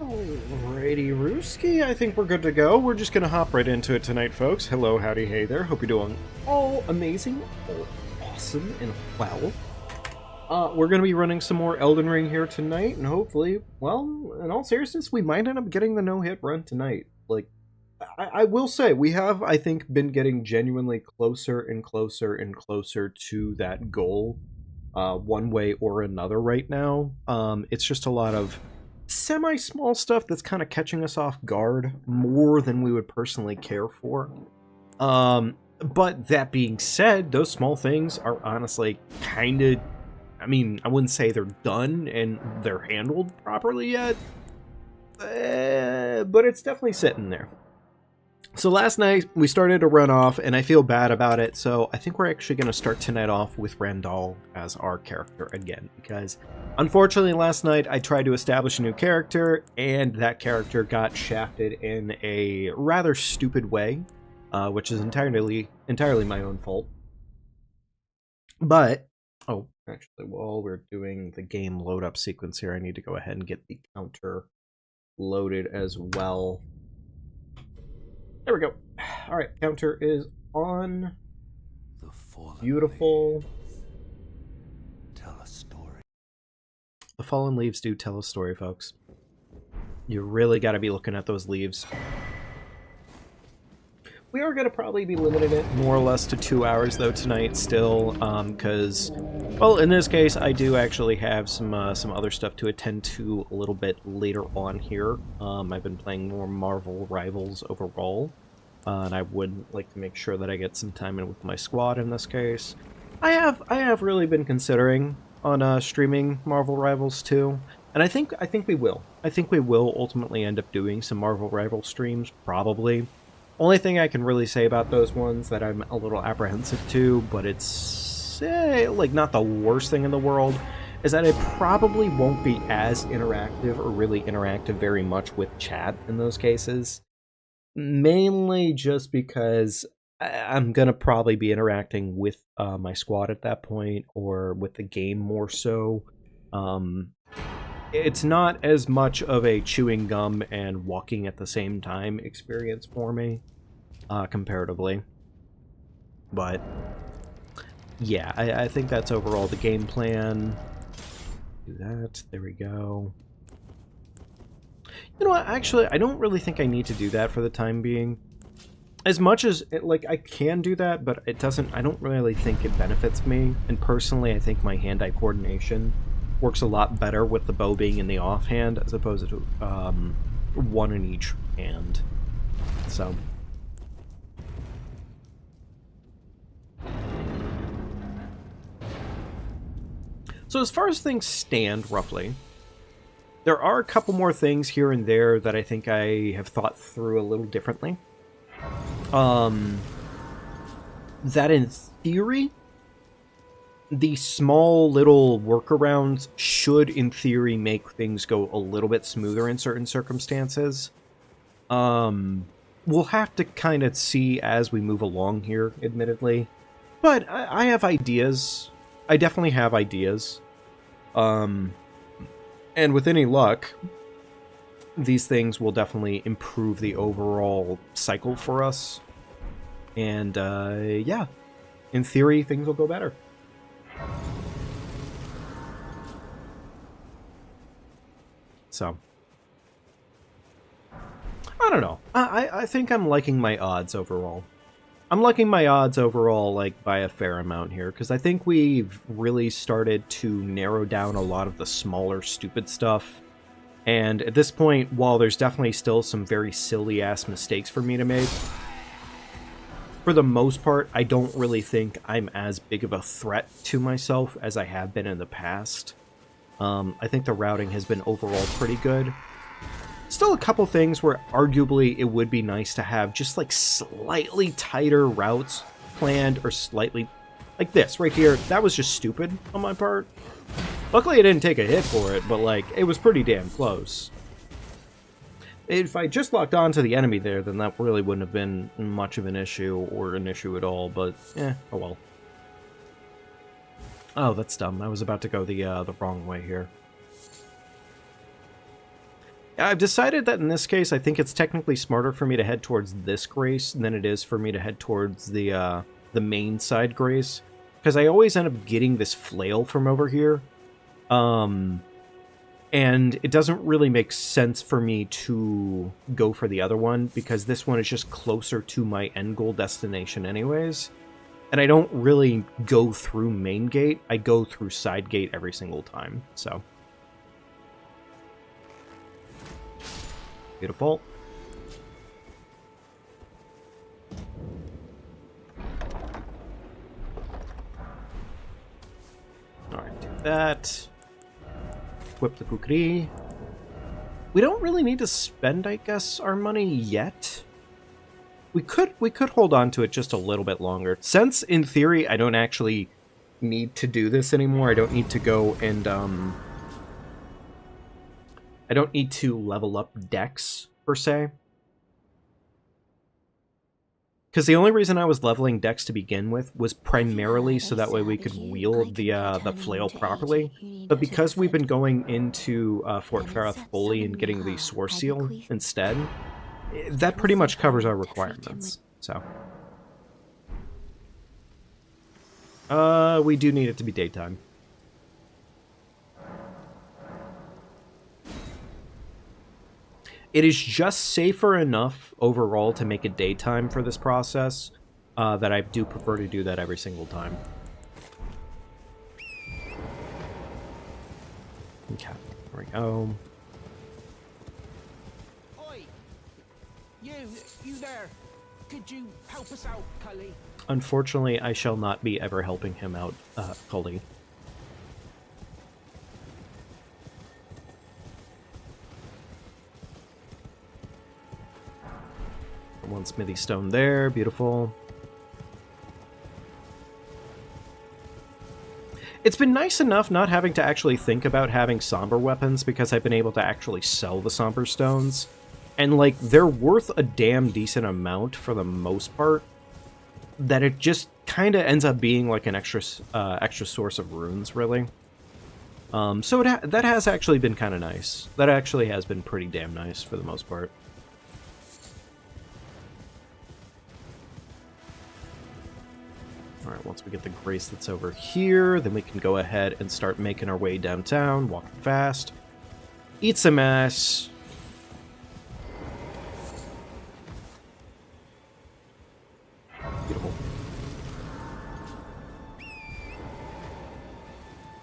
Alrighty, Rooski, I think we're good to go. We're just gonna hop right into it tonight, folks. Hello, howdy, hey there. Hope you're doing all amazing, all awesome, and well. We're gonna be running some more Elden Ring here tonight, and hopefully, well, in all seriousness, we might end up getting the no-hit run tonight. Like, I will say, we have, I think, been getting genuinely closer and closer and closer to that goal, one way or another right now. It's just a lot of semi-small stuff that's kind of catching us off guard more than we would personally care for. But that being said, those small things are honestly kind of, I mean, I wouldn't say they're done and they're handled properly yet, but it's definitely sitting there. So last night we started to run off, and I feel bad about it, so I think we're actually going to start tonight off with Randall as our character again, because unfortunately last night I tried to establish a new character, and that character got shafted in a rather stupid way, which is entirely my own fault. But, oh, actually, while we're doing the game load-up sequence here, I need to go ahead and get the counter loaded as well. There we go. All right, counter is on. Beautiful. Tell a story. The fallen leaves do tell a story, folks. You really got to be looking at those leaves. We are going to probably be limiting it more or less to 2 hours, though, tonight still, because, well, in this case, I do actually have some other stuff to attend to a little bit later on here. I've been playing more Marvel Rivals overall, and I would like to make sure that I get some time in with my squad in this case. I have really been considering on streaming Marvel Rivals too, and I think we will. I think we will ultimately end up doing some Marvel Rivals streams, probably. Only thing I can really say about those ones that I'm a little apprehensive to, but it's like not the worst thing in the world, is that it probably won't be as interactive or really interactive very much with chat in those cases. Mainly just because I'm going to probably be interacting with my squad at that point, or with the game more so. It's not as much of a chewing gum and walking at the same time experience for me, comparatively. But, yeah, I think that's overall the game plan. Do that. There we go. You know what? Actually, I don't really think I need to do that for the time being. As much as, like, I can do that, but it doesn't, I don't really think it benefits me. And personally, I think my hand-eye coordination works a lot better with the bow being in the offhand as opposed to one in each hand. So as far as things stand, roughly, there are a couple more things here and there that I think I have thought through a little differently. That in theory, the small little workarounds should, in theory, make things go a little bit smoother in certain circumstances. We'll have to kind of see as we move along here, admittedly. But I have ideas. I definitely have ideas. And with any luck, these things will definitely improve the overall cycle for us. And, yeah, in theory, things will go better. So, I don't know. I think I'm liking my odds overall. I'm liking my odds overall, like, by a fair amount here, because I think we've really started to narrow down a lot of the smaller, stupid stuff. And at this point, while there's definitely still some very silly-ass mistakes for me to make, for the most part, I don't really think I'm as big of a threat to myself as I have been in the past. I think the routing has been overall pretty good. Still a couple things where arguably it would be nice to have just like slightly tighter routes planned, or slightly like this right here. That was just stupid on my part. Luckily I didn't take a hit for it, but like it was pretty damn close. If I just locked onto the enemy there, then that really wouldn't have been much of an issue, or an issue at all, but oh well. Oh, that's dumb. I was about to go the wrong way here. I've decided that in this case, I think it's technically smarter for me to head towards this grace than it is for me to head towards the main side grace, because I always end up getting this flail from over here, and it doesn't really make sense for me to go for the other one, because this one is just closer to my end goal destination anyways, and I don't really go through main gate, I go through side gate every single time, so... Beautiful. Alright, do that. Equip the kukri. We don't really need to spend, I guess, our money yet. We could hold on to it just a little bit longer. Since, in theory, I don't actually need to do this anymore. I don't need to go and, I don't need to level up Dex, per se. Because the only reason I was leveling Dex to begin with was primarily so that way we could wield the flail properly. But because we've been going into Fort Ferroth fully and getting the Source Seal instead, that pretty much covers our requirements. So, we do need it to be daytime. It is just safer enough overall to make it daytime for this process that I do prefer to do that every single time. Okay, there we go. Oi! You there? Could you help us out, Cully? Unfortunately, I shall not be ever helping him out, Cully. One smithy stone there, beautiful. It's been nice enough not having to actually think about having somber weapons because I've been able to actually sell the somber stones. And, like, they're worth a damn decent amount for the most part, that it just kind of ends up being like an extra source of runes, really. So that has actually been kind of nice. That actually has been pretty damn nice for the most part. Alright, once we get the grace that's over here, then we can go ahead and start making our way downtown, walking fast. Eat some ass. Beautiful.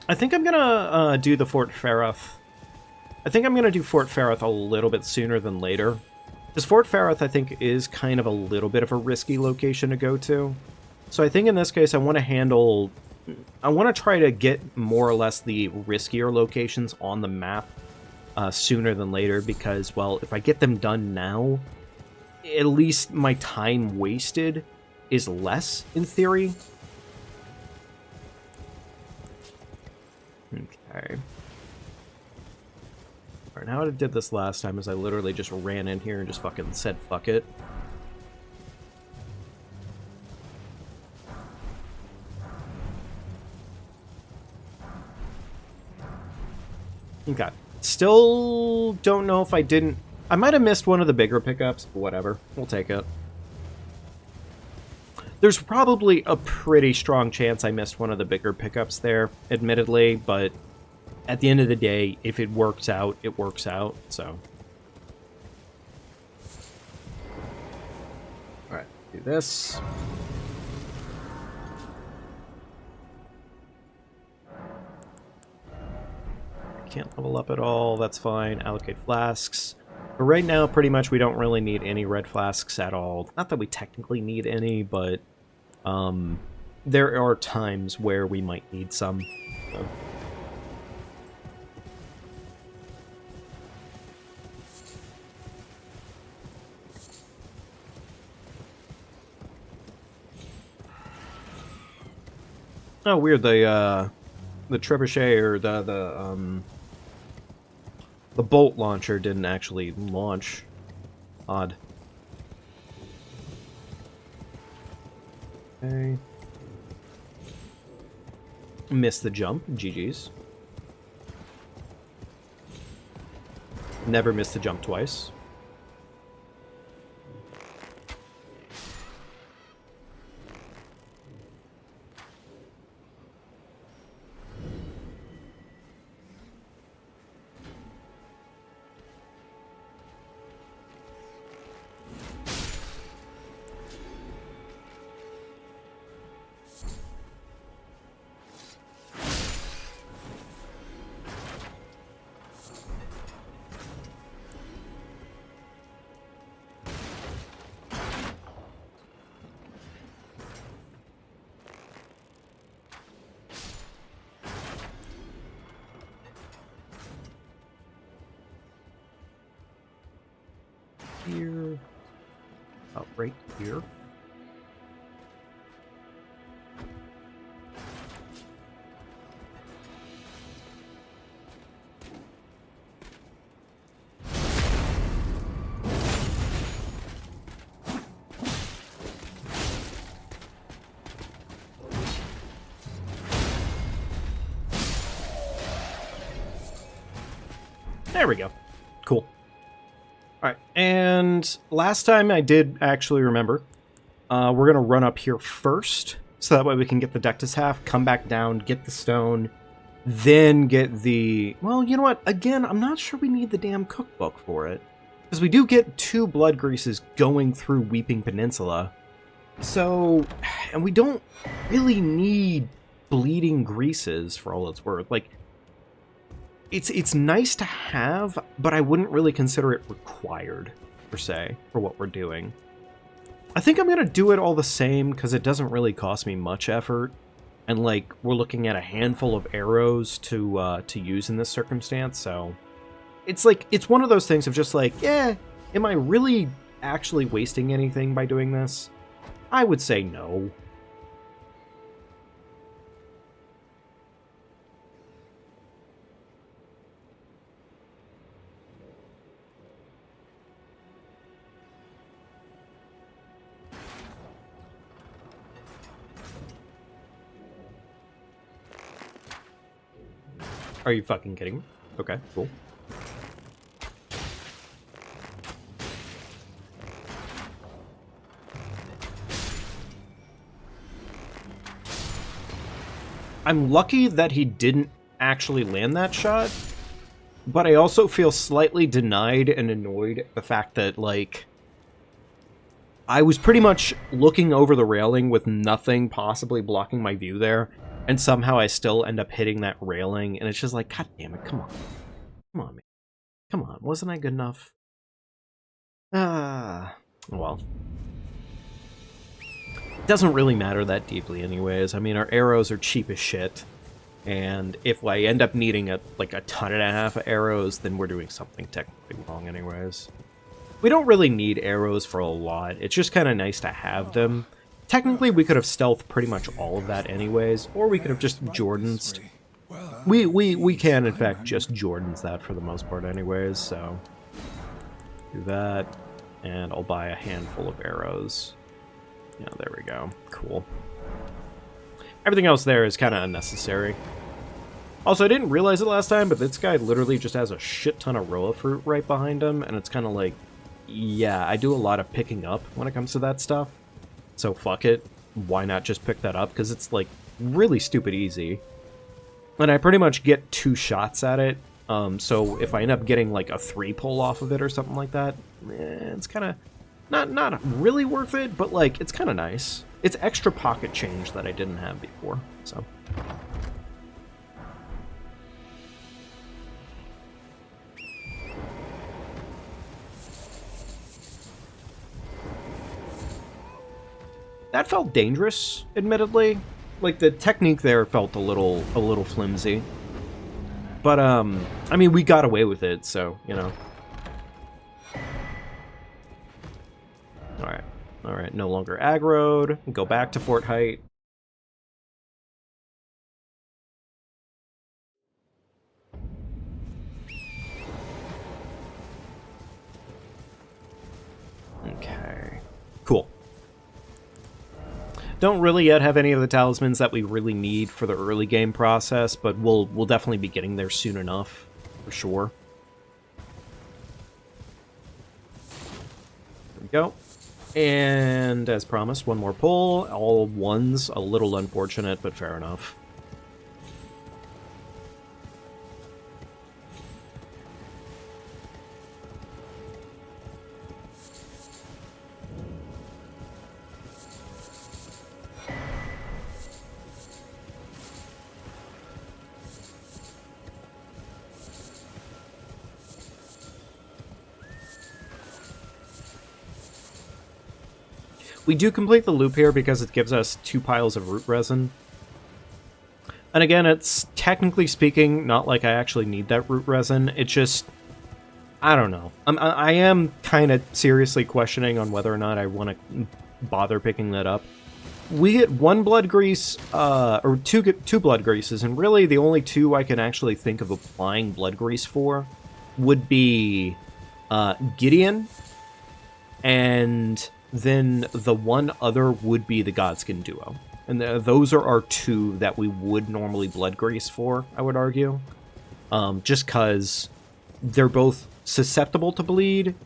I think I'm gonna do the Fort Ferroth. I think I'm gonna do Fort Ferroth a little bit sooner than later. Because Fort Ferroth, I think, is kind of a little bit of a risky location to go to. So I think in this case, I want to try to get more or less the riskier locations on the map sooner than later, because, well, if I get them done now, at least my time wasted is less, in theory. Okay. Alright, how I did this last time is I literally just ran in here and just fucking said fuck it. Okay. Still don't know if I didn't... I might have missed one of the bigger pickups, but whatever. We'll take it. There's probably a pretty strong chance I missed one of the bigger pickups there, admittedly, but at the end of the day, if it works out, it works out, so... Alright, do this. Can't level up at all, that's fine. Allocate flasks. But right now, pretty much, we don't really need any red flasks at all. Not that we technically need any, but there are times where we might need some. So. Oh, weird, the trebuchet, or the bolt launcher didn't actually launch. Odd. Okay. Missed the jump. GG's. never missed the jump twice. Here. Oh, right here. There we go. Cool. Alright, and last time I did actually remember, we're going to run up here first, so that way we can get the Dectus half, come back down, get the stone, then get the... Well, you know what? Again, I'm not sure we need the damn cookbook for it. Because we do get 2 blood greases going through Weeping Peninsula. So, and we don't really need bleeding greases for all it's worth. Like, it's nice to have, but I wouldn't really consider it required, per se, for what we're doing. I think I'm going to do it all the same, because it doesn't really cost me much effort. And, like, we're looking at a handful of arrows to use in this circumstance, so... It's like, it's one of those things of just like, yeah, am I really actually wasting anything by doing this? I would say no. Are you fucking kidding me? Okay, cool. I'm lucky that he didn't actually land that shot, but I also feel slightly denied and annoyed at the fact that, like, I was pretty much looking over the railing with nothing possibly blocking my view there, and somehow I still end up hitting that railing, and it's just like, god damn it, come on. Come on, man. Come on, wasn't I good enough? Well. It doesn't really matter that deeply anyways. I mean, our arrows are cheap as shit, and if I end up needing like a ton and a half of arrows, then we're doing something technically wrong anyways. We don't really need arrows for a lot. It's just kind of nice to have them. Technically, we could have stealthed pretty much all of that anyways, or we could have just Jordansed. We can, in fact, just Jordans that for the most part anyways, so... Do that, and I'll buy a handful of arrows. Yeah, there we go. Cool. Everything else there is kind of unnecessary. Also, I didn't realize it last time, but this guy literally just has a shit ton of Roa fruit right behind him, and it's kind of like, yeah, I do a lot of picking up when it comes to that stuff. So fuck it. Why not just pick that up? Because it's, like, really stupid easy. And I pretty much get 2 shots at it. So if I end up getting, like, a 3 pull off of it or something like that, it's kind of not really worth it, but, like, it's kind of nice. It's extra pocket change that I didn't have before, so... That felt dangerous, admittedly. Like, the technique there felt a little flimsy. But, I mean, we got away with it, so, you know. Alright. Alright, no longer aggroed. Go back to Fort Height. Okay. Cool. Don't really yet have any of the talismans that we really need for the early game process, but we'll definitely be getting there soon enough, for sure. Go. And as promised, one more pull. All ones, a little unfortunate, but fair enough. We do complete the loop here because it gives us 2 piles of root resin. And again, it's technically speaking not like I actually need that root resin. It's just, I don't know. I am kind of seriously questioning on whether or not I want to bother picking that up. We get 1 blood grease, or two blood greases, and really the only 2 I can actually think of applying blood grease for would be Gideon, and then the one other would be the Godskin duo. And those are our 2 that we would normally blood grease for, I would argue. Just because they're both susceptible to bleed.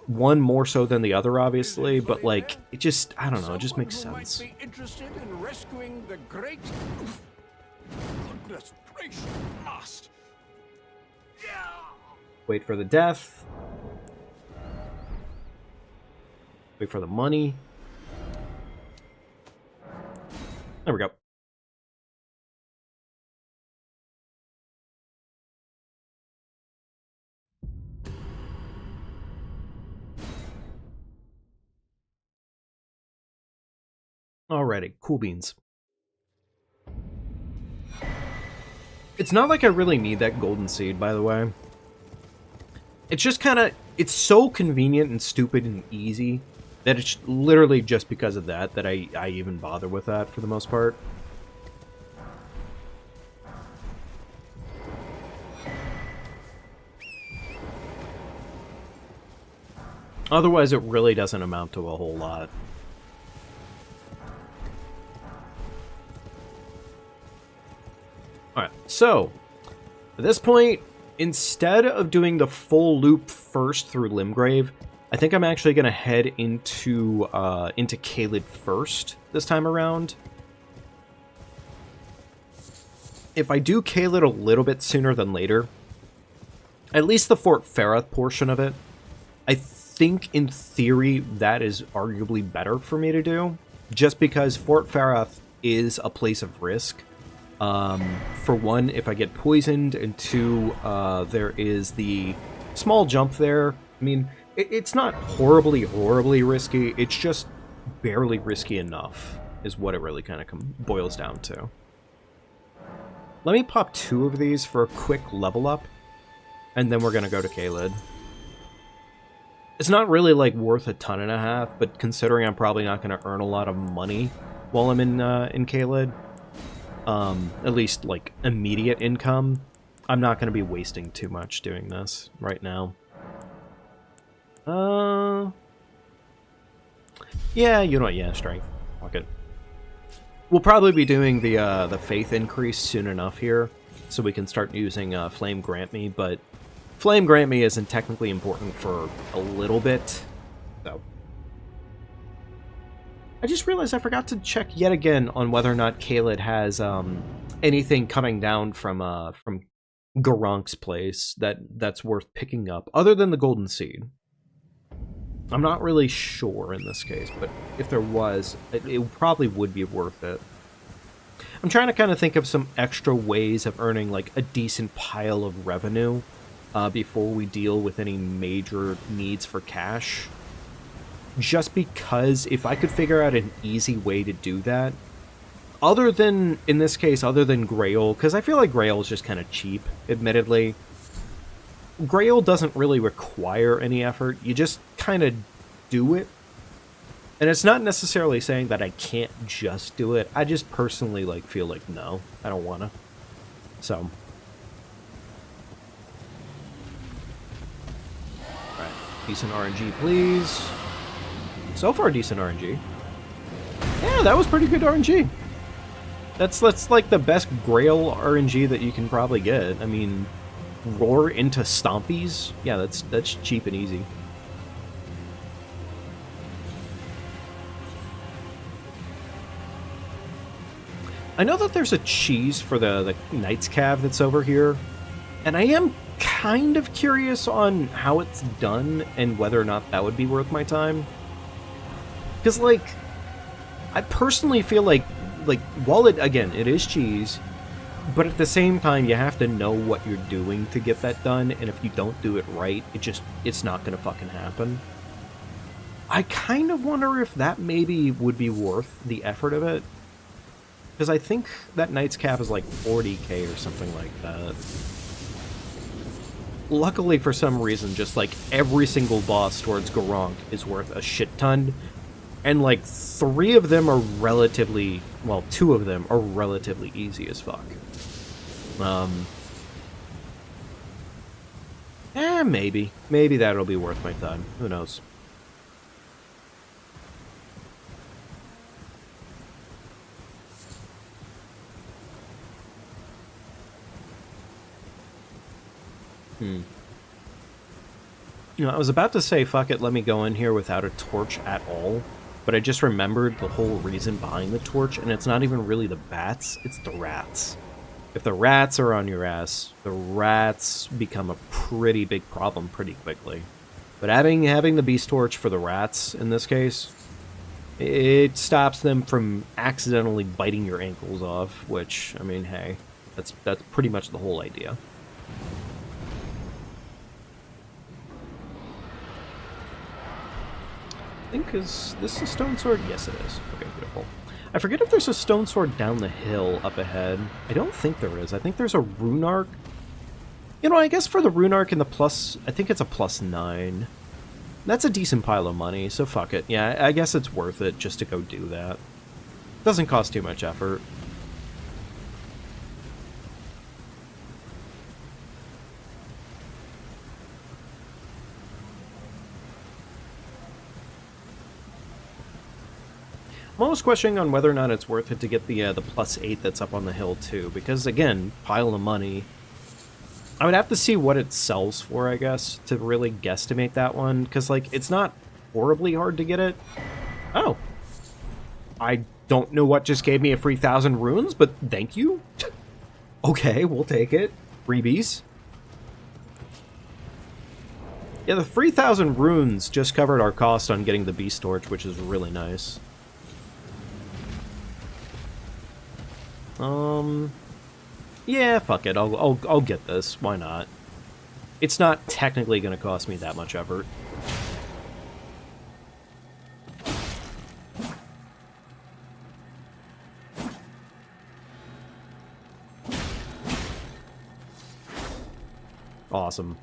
One more so than the other, obviously, but like, it just, I don't know, it just makes sense. Might be interested in rescuing the great... Goodness gracious, lost. Wait for the death. Wait for the money. There we go. Alrighty, cool beans. It's not like I really need that golden seed, by the way. It's just kind of, it's so convenient and stupid and easy that it's literally just because of that I even bother with that for the most part. Otherwise, it really doesn't amount to a whole lot. Alright, so, at this point, instead of doing the full loop first through Limgrave, I think I'm actually going to head into Caelid first this time around. If I do Caelid a little bit sooner than later, at least the Fort Farath portion of it, I think in theory that is arguably better for me to do, just because Fort Farath is a place of risk. For one, if I get poisoned, and 2, there is the small jump there. I mean, it's not horribly risky, it's just barely risky enough, is what it really kind of boils down to. Let me pop 2 of these for a quick level up, and then we're gonna go to Caelid. It's not really, like, worth a ton and a half, but considering I'm probably not gonna earn a lot of money while I'm in Caelid, at least, like, immediate income, I'm not going to be wasting too much doing this right now. Yeah, you know what, yeah, strength. Fuck it. We'll probably be doing the faith increase soon enough here, so we can start using Flame Grant Me, but Flame Grant Me isn't technically important for a little bit, so... I just realized I forgot to check yet again on whether or not Caelid has anything coming down from Garank's place that's worth picking up, other than the Golden Seed. I'm not really sure in this case, but if there was, it probably would be worth it. I'm trying to kind of think of some extra ways of earning like a decent pile of revenue before we deal with any major needs for cash. Just because if I could figure out an easy way to do that, other than, in this case, other than Grail, because I feel like Grail is just kind of cheap, admittedly. Grail doesn't really require any effort, you just kind of do it. And it's not necessarily saying that I can't just do it, I just personally like feel like, no, I don't want to. So. Alright, decent RNG, please. So far, decent RNG. Yeah, that was pretty good RNG. That's like the best Grail RNG that you can probably get. I mean, roar into Stompies? Yeah, that's cheap and easy. I know that there's a cheese for the Knight's Cav that's over here, and I am kind of curious on how it's done and whether or not that would be worth my time. Because, like, I personally feel like, while it, again, it is cheese, but at the same time, you have to know what you're doing to get that done, and if you don't do it right, it's not gonna fucking happen. I kind of wonder if that maybe would be worth the effort of it. Because I think that Knight's Cap is like 40k or something like that. Luckily, for some reason, just like every single boss towards Garunk is worth a shit ton. And like 3 of them are relatively, well, 2 of them are relatively easy as fuck. Maybe. Maybe that'll be worth my time. Who knows? You know, I was about to say, fuck it, let me go in here without a torch at all, but I just remembered the whole reason behind the torch, and it's not even really the bats, it's the rats. If the rats are on your ass, the rats become a pretty big problem pretty quickly. But having the beast torch for the rats, in this case, it stops them from accidentally biting your ankles off, which, I mean, hey, that's pretty much the whole idea. I think, is this a stone sword? Yes, it is. Okay, beautiful. I forget if there's a stone sword down the hill up ahead. I don't think there is. I think there's a rune arc. You know, I guess for the rune arc and the plus, I think it's a +9. That's a decent pile of money, so fuck it. Yeah, I guess it's worth it just to go do that. Doesn't cost too much effort. I'm almost questioning on whether or not it's worth it to get the +8 that's up on the hill too, because again, pile of money. I would have to see what it sells for, I guess, to really guesstimate that one, because like it's not horribly hard to get it. Oh, I don't know what just gave me a free 1,000 runes, but thank you. Okay, we'll take it. Freebies. Yeah, the 3,000 runes just covered our cost on getting the beast torch, which is really nice. Yeah, fuck it. I'll get this. Why not? It's not technically going to cost me that much effort. Awesome.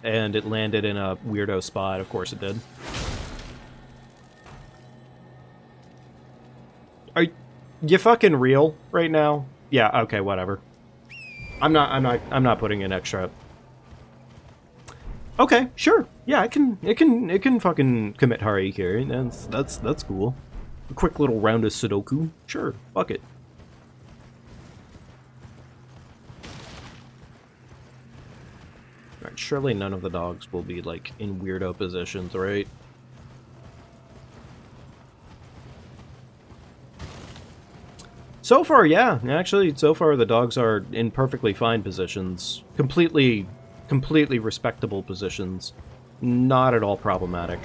And it landed in a weirdo spot. Of course it did. Are you fucking real right now? Yeah, okay, whatever. I'm not putting in extra. Okay, sure. Yeah, it can fucking commit Hari here. That's cool. A quick little round of Sudoku. Sure, fuck it. Alright, surely none of the dogs will be like in weirdo positions, right? So far, yeah. Actually, so far the dogs are in perfectly fine positions. Completely respectable positions. Not at all problematic.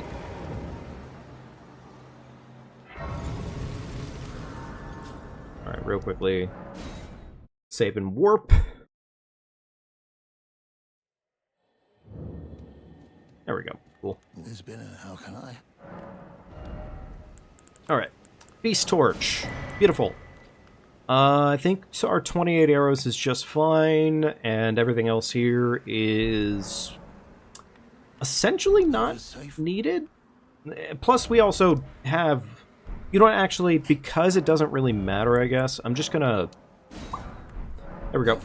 Alright, real quickly. Save and warp. There we go. Cool. There's been a how can I? Alright. Beast Torch. Beautiful. I think our 28 arrows is just fine, and everything else here is essentially not needed. Plus, we also have... You know what, actually, because it doesn't really matter, I guess, I'm just gonna... There we go.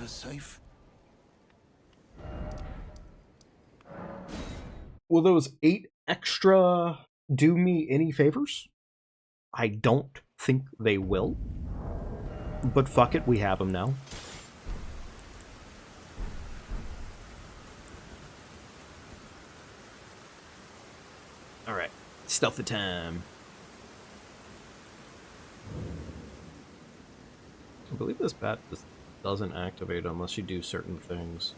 Will those 8 extra do me any favors? I don't think they will. But fuck it, we have them now. Alright, stealthy time. believe this bat just doesn't activate unless you do certain things.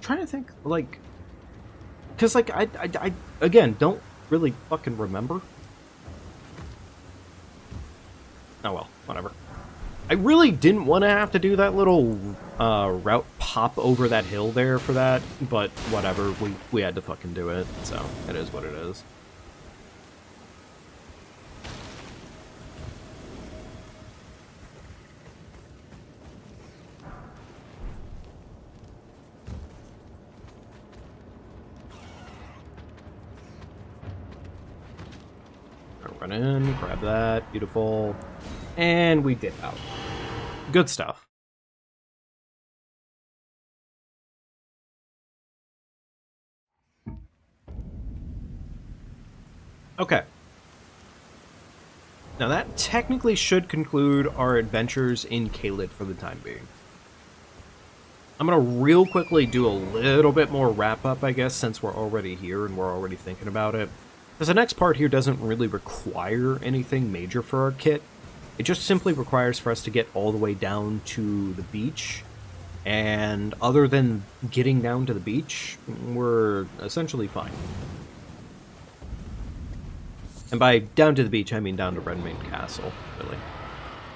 Trying to think, like, because, like, I again, don't really fucking remember. Oh, well, whatever. I really didn't want to have to do that little route pop over that hill there for that, but whatever, we had to fucking do it, so it is what it is. Run in, grab that, beautiful, and we dip out. Good stuff. Okay. Now that technically should conclude our adventures in Caelid for the time being. I'm gonna real quickly do a little bit more wrap-up, I guess, since we're already here and we're already thinking about it. Because the next part here doesn't really require anything major for our kit. It just simply requires for us to get all the way down to the beach. And other than getting down to the beach, we're essentially fine. And by down to the beach, I mean down to Redmane Castle, really.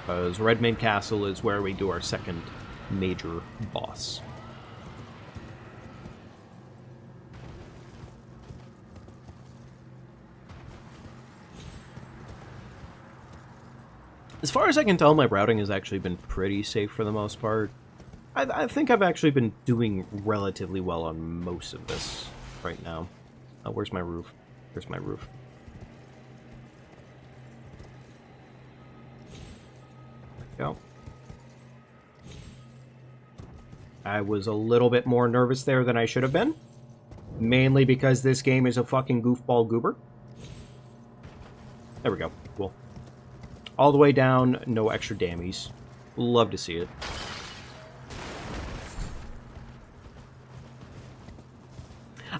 Because Redmane Castle is where we do our second major boss. As far as I can tell, my routing has actually been pretty safe for the most part. I think I've actually been doing relatively well on most of this right now. Where's my roof? Where's my roof? There we go. I was a little bit more nervous there than I should have been. Mainly because this game is a fucking goofball goober. There we go. Cool. All the way down, no extra dammies. Love to see it.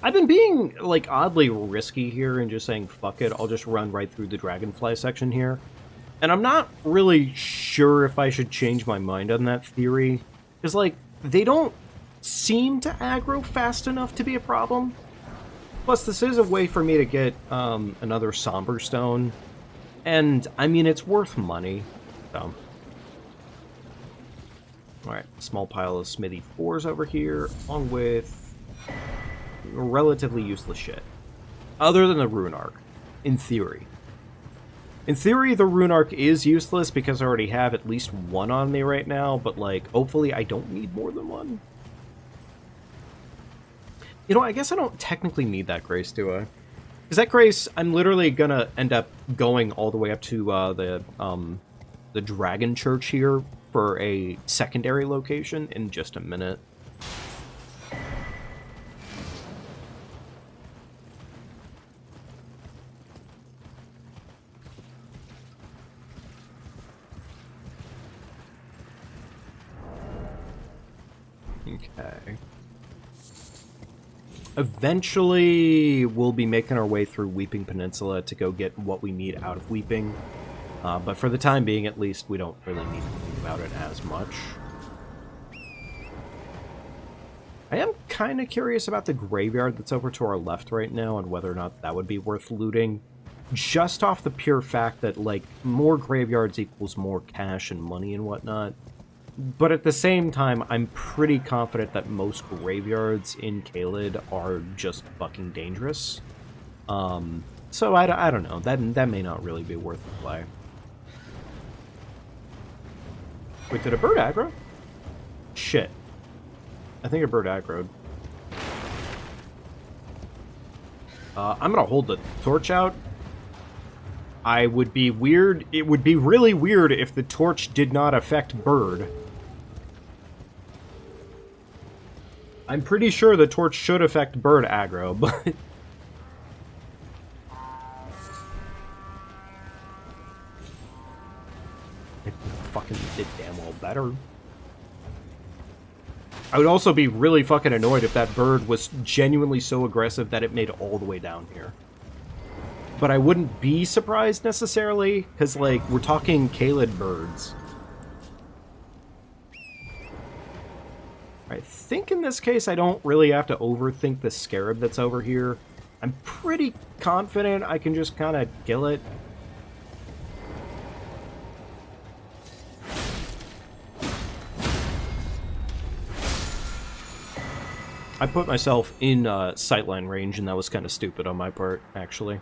I've been being, like, oddly risky here and just saying, fuck it, I'll just run right through the Dragonfly section here. And I'm not really sure if I should change my mind on that theory. Because, like, they don't seem to aggro fast enough to be a problem. Plus, this is a way for me to get another Somber Stone. And, I mean, it's worth money, so. Alright, small pile of Smithy 4s over here, along with relatively useless shit. Other than the Rune Arc, in theory. In theory, the Rune Arc is useless because I already have at least one on me right now, but, like, hopefully I don't need more than one. You know, I guess I don't technically need that Grace, do I? Because that Grace, I'm literally gonna end up going all the way up to the Dragon Church here for a secondary location in just a minute. Okay. Eventually, we'll be making our way through Weeping Peninsula to go get what we need out of Weeping. But for the time being, at least, we don't really need to think about it as much. I am kind of curious about the graveyard that's over to our left right now and whether or not that would be worth looting. Just off the pure fact that, like, more graveyards equals more cash and money and whatnot. But at the same time, I'm pretty confident that most graveyards in Caelid are just fucking dangerous. So I don't know. That may not really be worth the play. Wait, did a bird aggro? Shit. I think a bird aggroed. I'm gonna hold the torch out. I would be weird. It would be really weird if the torch did not affect bird. I'm pretty sure the torch should affect bird aggro, but... it fucking did damn well better. I would also be really fucking annoyed if that bird was genuinely so aggressive that it made it all the way down here. But I wouldn't be surprised necessarily, because, like, we're talking Kaled birds. I think in this case I don't really have to overthink the scarab that's over here. I'm pretty confident I can just kind of kill it. I put myself in sightline range, and that was kind of stupid on my part, actually.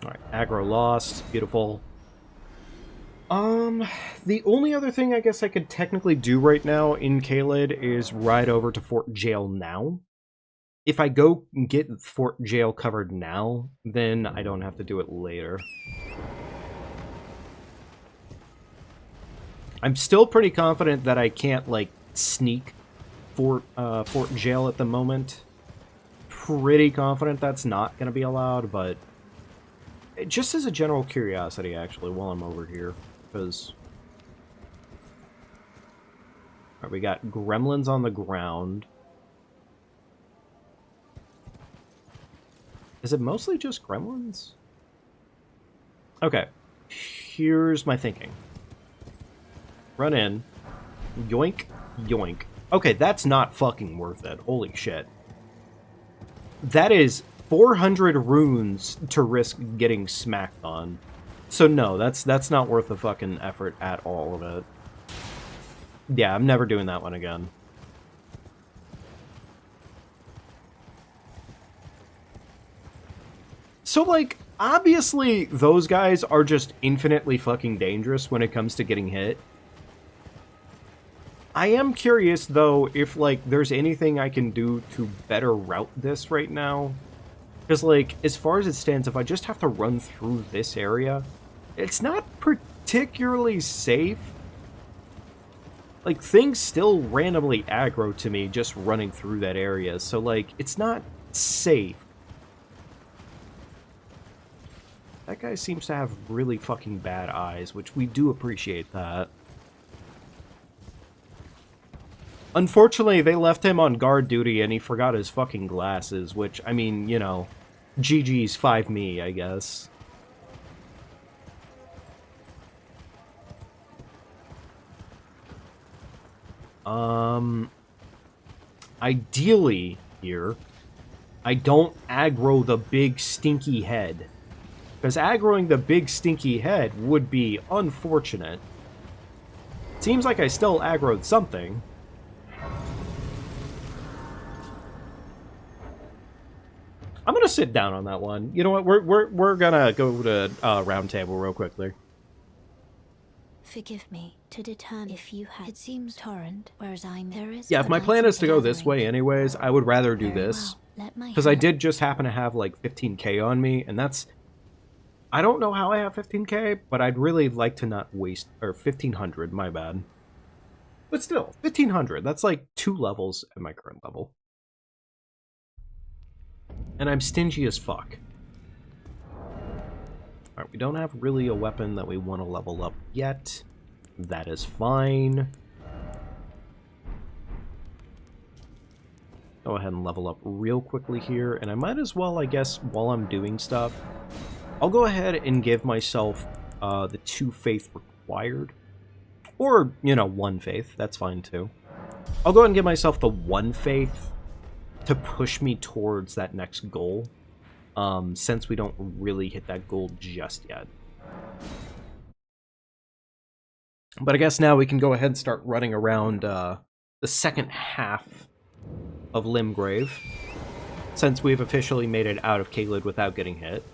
Alright, aggro lost. Beautiful. The only other thing I guess I could technically do right now in Kaled is ride over to Fort Jail now. If I go and get Fort Jail covered now, then I don't have to do it later. I'm still pretty confident that I can't, like, sneak Fort Jail at the moment. Pretty confident that's not going to be allowed, but just as a general curiosity, actually, while I'm over here, because we got gremlins on the ground. Is it mostly just gremlins? Okay, here's my thinking. Run in, yoink, yoink. Okay, that's not fucking worth it. Holy shit. That is 400 runes to risk getting smacked on. So no, that's not worth the fucking effort at all of it. Yeah, I'm never doing that one again. So, like, obviously those guys are just infinitely fucking dangerous when it comes to getting hit. I am curious, though, if, like, there's anything I can do to better route this right now. Because, like, as far as it stands, if I just have to run through this area, it's not particularly safe. Like, things still randomly aggro to me just running through that area, so, like, it's not safe. That guy seems to have really fucking bad eyes, which we do appreciate that. Unfortunately, they left him on guard duty and he forgot his fucking glasses, which, I mean, you know, GG's 5 me, I guess. Ideally, here, I don't aggro the big stinky head. Because aggroing the big stinky head would be unfortunate. Seems like I still aggroed something. I'm gonna sit down on that one. You know what? We're gonna go to round table real quickly. Forgive me to determine if you had. It seems torrent, whereas there is. Yeah, if my plan is to go this way anyways, I would rather do this. Because I did just happen to have like 15k on me, and that's... I don't know how I have 15k, but I'd really like to not waste... Or 1500, my bad. But still, 1500, that's like 2 levels at my current level. And I'm stingy as fuck. Alright, we don't have really a weapon that we want to level up yet. That is fine. Go ahead and level up real quickly here, and I might as well, I guess, while I'm doing stuff, I'll go ahead and give myself the 2 faith required. Or, you know, 1 faith, that's fine too. I'll go ahead and give myself the 1 faith to push me towards that next goal, since we don't really hit that goal just yet. But I guess now we can go ahead and start running around the second half of Limgrave, since we've officially made it out of Kaled without getting hit.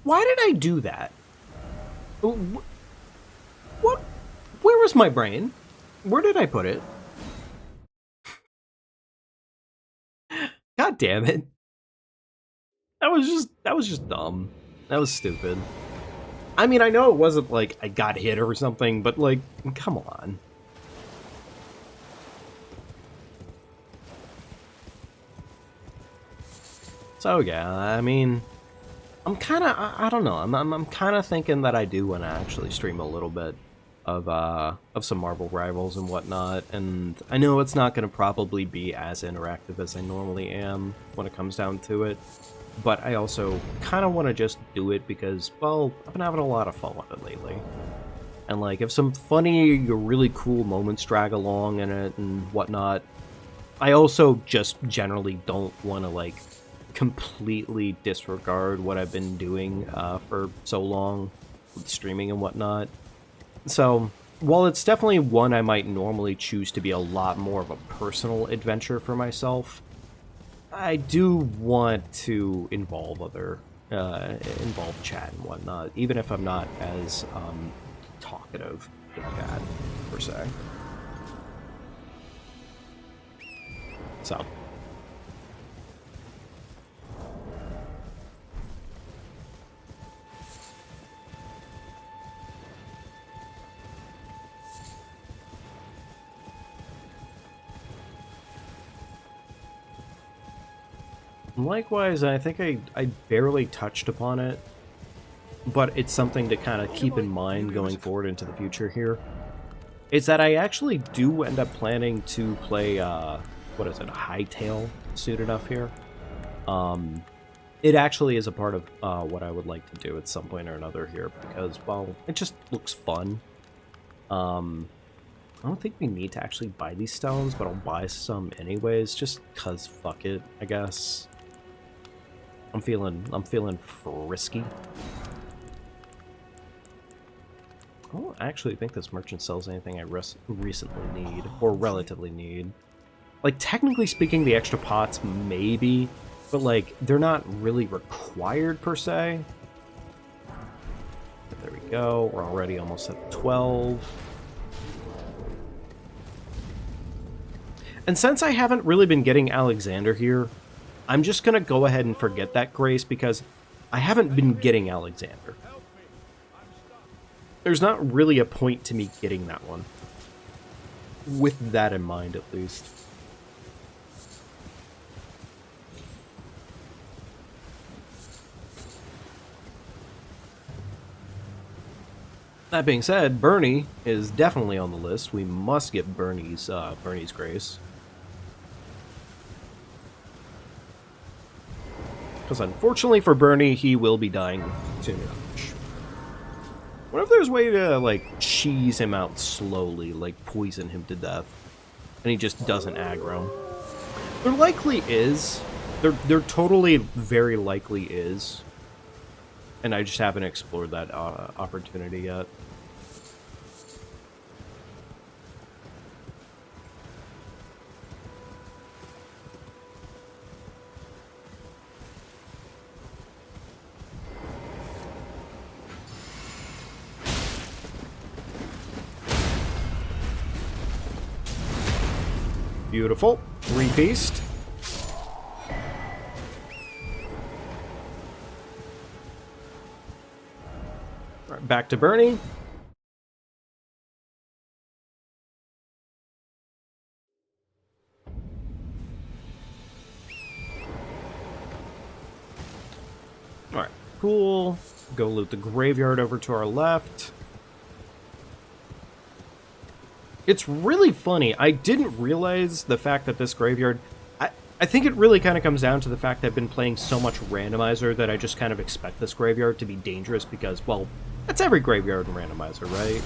Why did I do that? What? Where was my brain? Where did I put it? God damn it. That was just dumb. That was stupid. I mean, I know it wasn't like I got hit or something, but like, come on. So yeah, I mean, I'm kind of, I don't know, I'm kind of thinking that I do want to actually stream a little bit of some Marvel Rivals and whatnot, and I know it's not going to probably be as interactive as I normally am when it comes down to it, but I also kind of want to just do it because, well, I've been having a lot of fun with it lately. And like, if some funny, really cool moments drag along in it and whatnot, I also just generally don't want to like completely disregard what I've been doing for so long with streaming and whatnot. So, while it's definitely one I might normally choose to be a lot more of a personal adventure for myself, I do want to involve involve chat and whatnot, even if I'm not as talkative in chat, per se. So. Likewise, I think I barely touched upon it, but it's something to kind of keep in mind going forward into the future here, is that I actually do end up planning to play, what is it, a Hightail soon enough here. It actually is a part of what I would like to do at some point or another here, because, well, it just looks fun. I don't think we need to actually buy these stones, but I'll buy some anyways, just cause fuck it, I guess. I'm feeling frisky. I don't actually think this merchant sells anything I recently need, or relatively need. Like, technically speaking, the extra pots maybe, but like, they're not really required per se. But there we go, we're already almost at 12. And since I haven't really been getting Alexander here, I'm just going to go ahead and forget that grace because I haven't been getting Alexander. There's not really a point to me getting that one. With that in mind, at least. That being said, Bernie is definitely on the list. We must get Bernie's grace. Because unfortunately for Bernie, he will be dying soon enough. What if there's a way to, like, cheese him out slowly, like poison him to death, and he just doesn't aggro? There likely is. There totally, very likely is. And I just haven't explored that opportunity yet. Beautiful. Repieced. Right, back to Bernie. Alright, cool. Go loot the graveyard over to our left. It's really funny. I didn't realize the fact that this graveyard... I think it really kind of comes down to the fact that I've been playing so much randomizer that I just kind of expect this graveyard to be dangerous because, well, that's every graveyard in randomizer, right?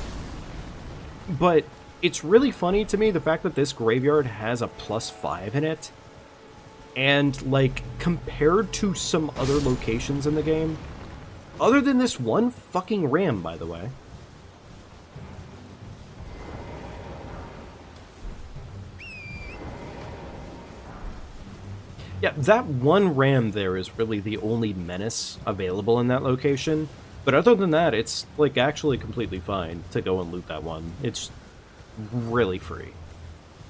But it's really funny to me the fact that this graveyard has a +5 in it. And, like, compared to some other locations in the game, other than this one fucking ram, by the way, yeah, that one ram there is really the only menace available in that location. But other than that, it's, like, actually completely fine to go and loot that one. It's really free.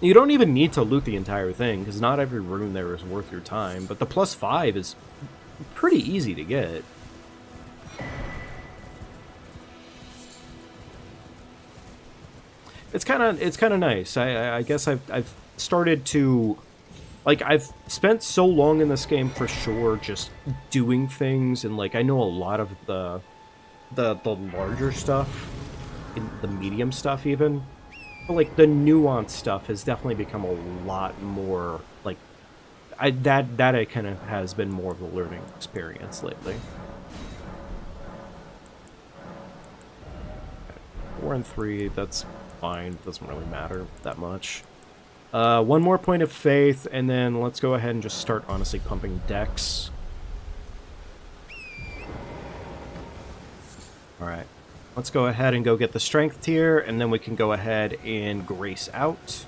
You don't even need to loot the entire thing, because not every rune there is worth your time, but the +5 is pretty easy to get. It's kind of nice. I guess I've started to, like, I've spent so long in this game for sure just doing things, and like I know a lot of the larger stuff, the medium stuff even. But like the nuanced stuff has definitely become a lot more like that it kind of has been more of a learning experience lately. 4 and 3, that's fine. Doesn't really matter that much. One more point of faith, and then let's go ahead and just start honestly pumping decks. Alright. Let's go ahead and go get the strength tier, and then we can go ahead and grace out.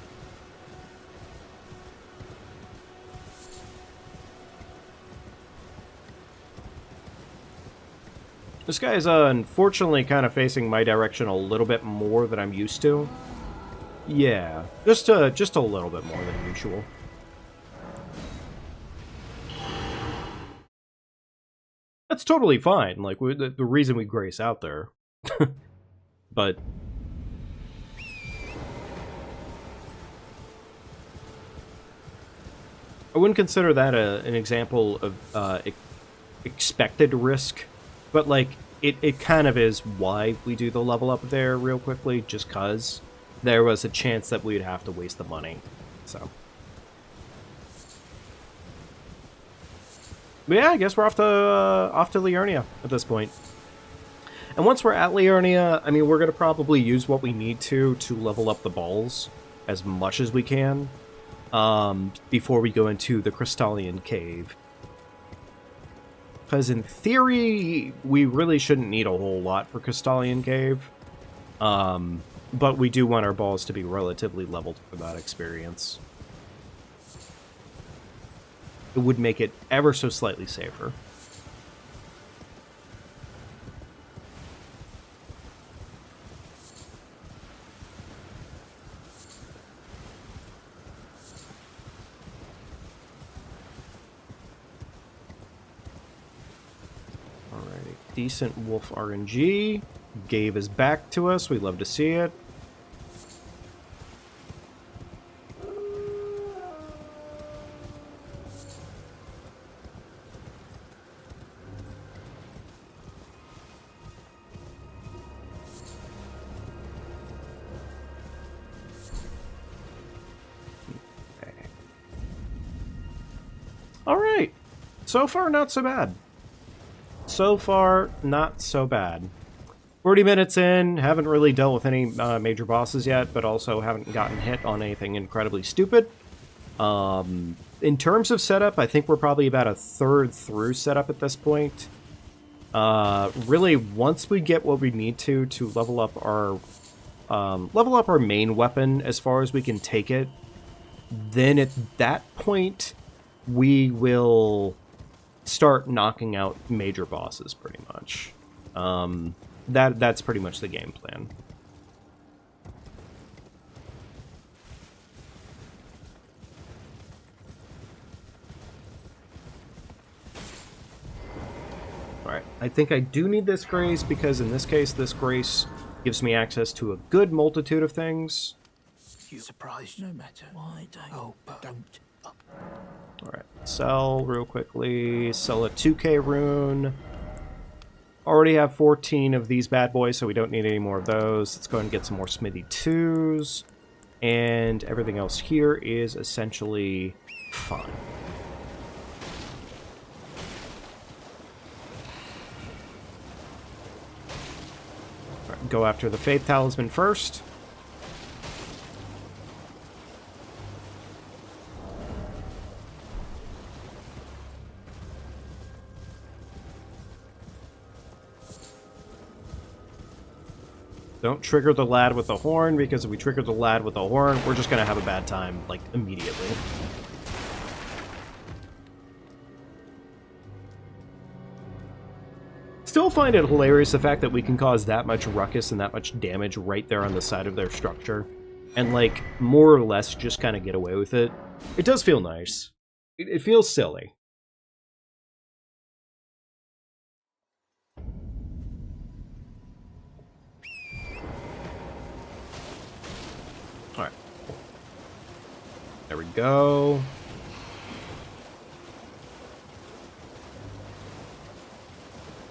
This guy is unfortunately kind of facing my direction a little bit more than I'm used to. Yeah, just a little bit more than usual. That's totally fine. Like the reason we grace out there. But I wouldn't consider that an example of expected risk, but like it kind of is why we do the level up there real quickly, just cause there was a chance that we'd have to waste the money. So but yeah, I guess we're off to Liurnia at this point. And once we're at Liurnia, I mean, we're going to probably use what we need to level up the balls as much as we can before we go into the Crystallian Cave. Because in theory, we really shouldn't need a whole lot for Crystallian Cave. But we do want our balls to be relatively leveled for that experience. It would make it ever so slightly safer. Decent wolf RNG. Gabe is back to us. We love to see it. Okay. All right. So far, not so bad. So far, not so bad. 40 minutes in, haven't really dealt with any major bosses yet, but also haven't gotten hit on anything incredibly stupid. In terms of setup, I think we're probably about a third through setup at this point. Really, once we get what we need to level up our main weapon as far as we can take it, then at that point, we will start knocking out major bosses, pretty much. That's pretty much the game plan. Alright, I think I do need this grace, because in this case, this grace gives me access to a good multitude of things. You surprised no matter. Why don't? Oh, don't. Alright, sell real quickly. Sell a 2k rune. Already have 14 of these bad boys, so we don't need any more of those. Let's go ahead and get some more Smithy 2s. And everything else here is essentially fine. Alright, go after the Faith Talisman first. Don't trigger the lad with the horn, because if we trigger the lad with the horn, we're just going to have a bad time, like, immediately. Still find it hilarious the fact that we can cause that much ruckus and that much damage right there on the side of their structure. and, like, more or less just kind of get away with it. It does feel nice. It feels silly. Alright. There we go.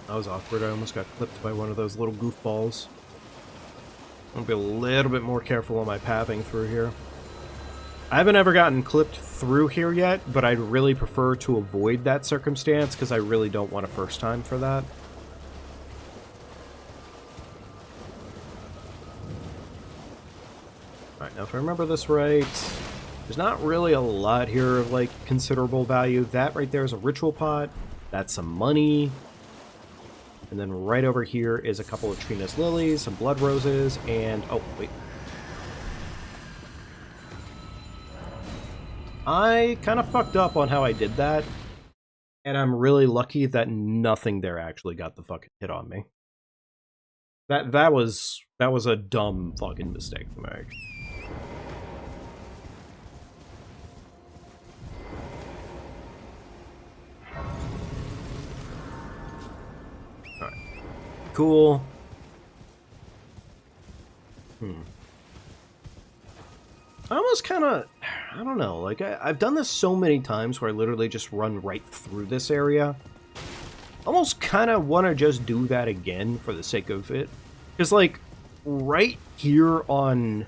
That was awkward. I almost got clipped by one of those little goofballs. I'm gonna be a little bit more careful on my pathing through here. I haven't ever gotten clipped through here yet, but I'd really prefer to avoid that circumstance because I really don't want a first time for that. Alright, now if I remember this right, there's not really a lot here of, like, considerable value. That right there is a ritual pot. That's some money. And then right over here is a couple of Trina's lilies, some blood roses, and... oh, wait. I kind of fucked up on how I did that, and I'm really lucky that nothing there actually got the fucking hit on me. That was a dumb fucking mistake to make. Alright. Cool. I almost kind of, I don't know, like, I've done this so many times where I literally just run right through this area. Almost kind of want to just do that again for the sake of it. Because, like, right here on...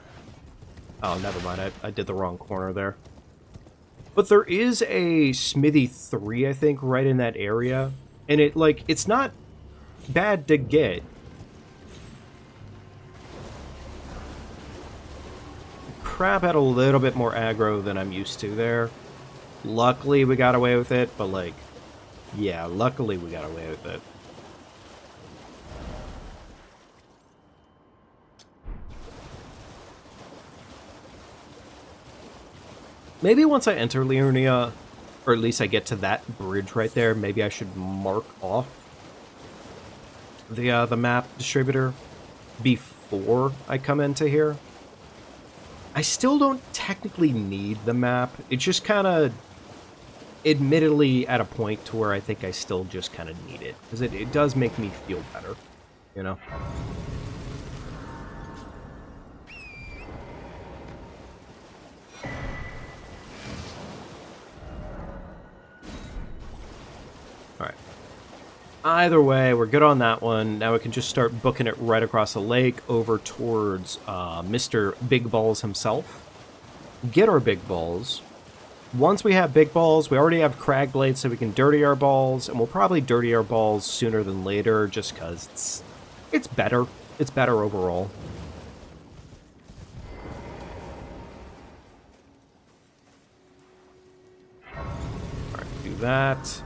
oh, never mind, I did the wrong corner there. But there is a Smithy 3, I think, right in that area. And it, like, it's not bad to get. Crab had a little bit more aggro than I'm used to there. Luckily, we got away with it, but, like, yeah, luckily we got away with it. Maybe once I enter Liurnia, or at least I get to that bridge right there, maybe I should mark off the map distributor before I come into here. I still don't technically need the map. It's just kind of, admittedly, at a point to where I think I still just kind of need it. Because it does make me feel better, you know? Alright. Either way, we're good on that one. Now we can just start booking it right across the lake over towards Mr. Big Balls himself. Get our big balls. Once we have big balls, we already have crag blades, so we can dirty our balls, and we'll probably dirty our balls sooner than later, just because it's better. It's better overall. Alright, do that.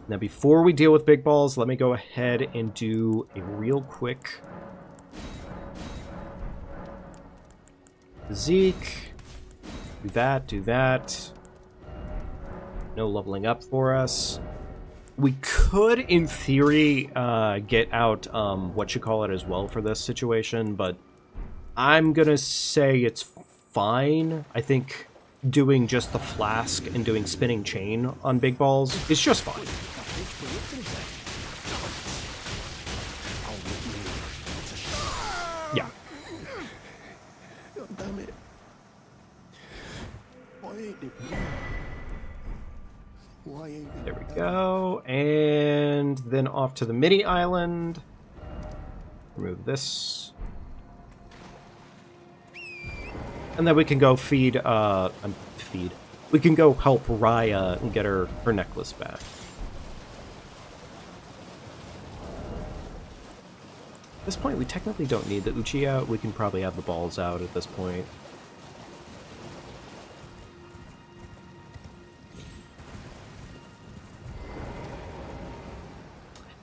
Now, before we deal with big balls, let me go ahead and do a real quick physique. Do that, do that. No leveling up for us. We could, in theory, get out whatchamacallit as well for this situation, but I'm gonna say it's fine. I think doing just the flask and doing spinning chain on big balls is just fine. Yeah. God damn it. Why ain't it? Why ain't it? There we go. And then off to the mini island. Remove this. And then we can go feed. We can go help Raya and get her necklace back. At this point, we technically don't need the Uchi out. We can probably have the balls out at this point.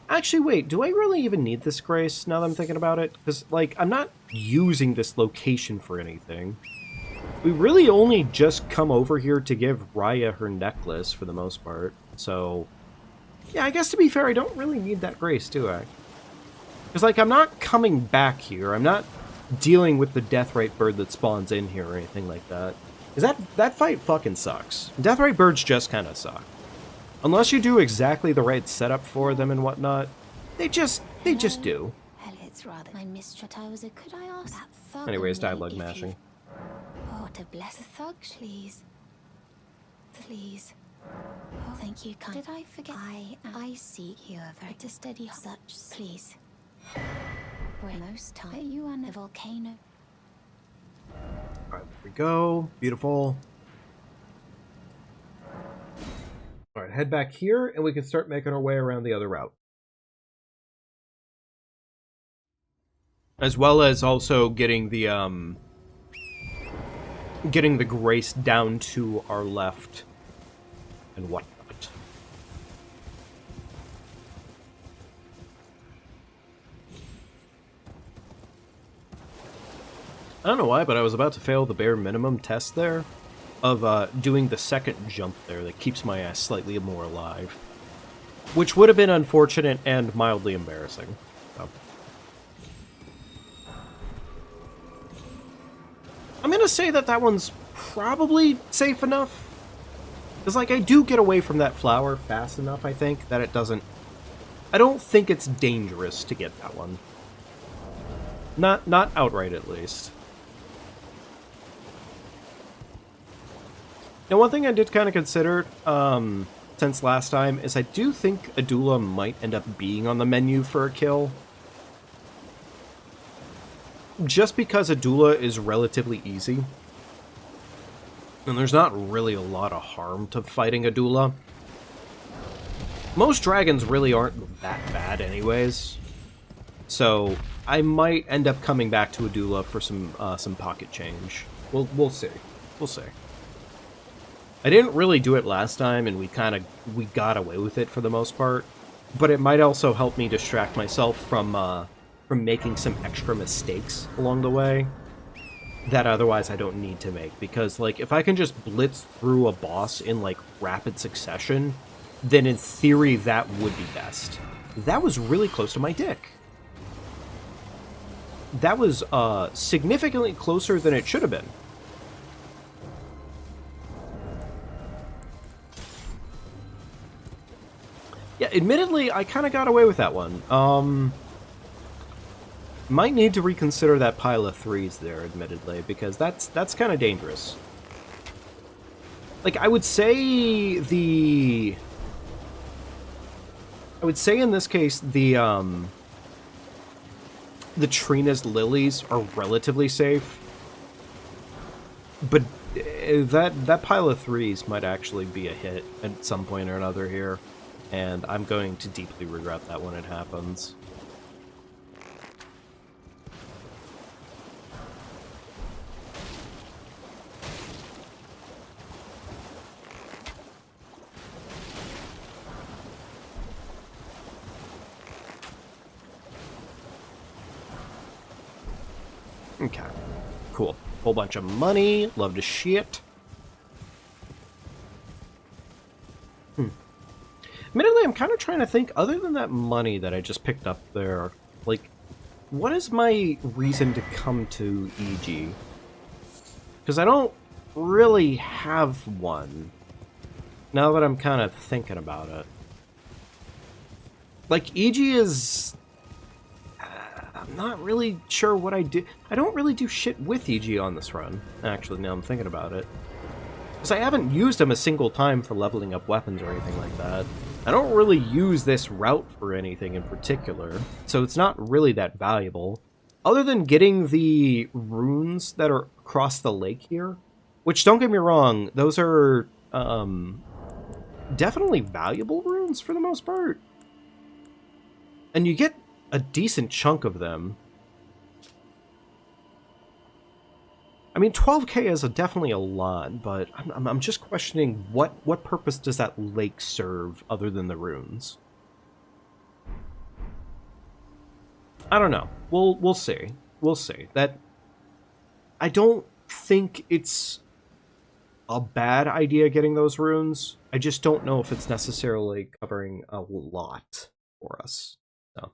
Actually, wait, do I really even need this Grace now that I'm thinking about it? Because, like, I'm not using this location for anything. We really only just come over here to give Raya her necklace for the most part. So, yeah, I guess to be fair, I don't really need that Grace, do I? Because, like, I'm not coming back here. I'm not dealing with the Deathrite bird that spawns in here or anything like that. Because that fight fucking sucks. Deathrite birds just kind of suck. Unless you do exactly the right setup for them and whatnot, they just do. Hell, it's rather my mistress. Could I ask that thug? Anyways, on me dialogue if mashing. you- Oh, to bless a thug, please. Please. Oh, thank you, kind. Did I forget? I see you are very to steady such. Please. Where most time. Are you on a volcano? Alright, there we go. Beautiful. Alright, head back here, and we can start making our way around the other route. As well as also getting the grace down to our left and whatnot. I don't know why, but I was about to fail the bare minimum test there of doing the second jump there that keeps my ass slightly more alive. Which would have been unfortunate and mildly embarrassing. So. I'm gonna say that one's probably safe enough. Because, like, I do get away from that flower fast enough, I think, that it doesn't... I don't think it's dangerous to get that one. Not outright, at least. Now, one thing I did kind of consider, since last time, is I do think Adula might end up being on the menu for a kill. Just because Adula is relatively easy. And there's not really a lot of harm to fighting Adula. Most dragons really aren't that bad anyways. So, I might end up coming back to Adula for some pocket change. We'll see. We'll see. I didn't really do it last time, and we got away with it for the most part. But it might also help me distract myself from making some extra mistakes along the way that otherwise I don't need to make. Because, like, if I can just blitz through a boss in, like, rapid succession, then in theory that would be best. That was really close to my dick. That was significantly closer than it should have been. Yeah, admittedly, I kind of got away with that one. Might need to reconsider that pile of threes there, admittedly, because that's kind of dangerous. Like, I would say in this case, the Trina's lilies are relatively safe. But that pile of threes might actually be a hit at some point or another here. And I'm going to deeply regret that when it happens. Okay, cool. Whole bunch of money. Love to shit. Admittedly, I'm kind of trying to think, other than that money that I just picked up there, like, what is my reason to come to EG? Because I don't really have one, now that I'm kind of thinking about it. Like, EG is... I'm not really sure what I do. I don't really do shit with EG on this run, actually, now I'm thinking about it. Because I haven't used them a single time for leveling up weapons or anything like that. I don't really use this route for anything in particular, so it's not really that valuable. Other than getting the runes that are across the lake here, which, don't get me wrong, those are definitely valuable runes for the most part. And you get a decent chunk of them. I mean, 12k is definitely a lot, but I'm just questioning what purpose does that lake serve other than the runes? I don't know. We'll see. We'll see. That I don't think it's a bad idea getting those runes. I just don't know if it's necessarily covering a lot for us. So.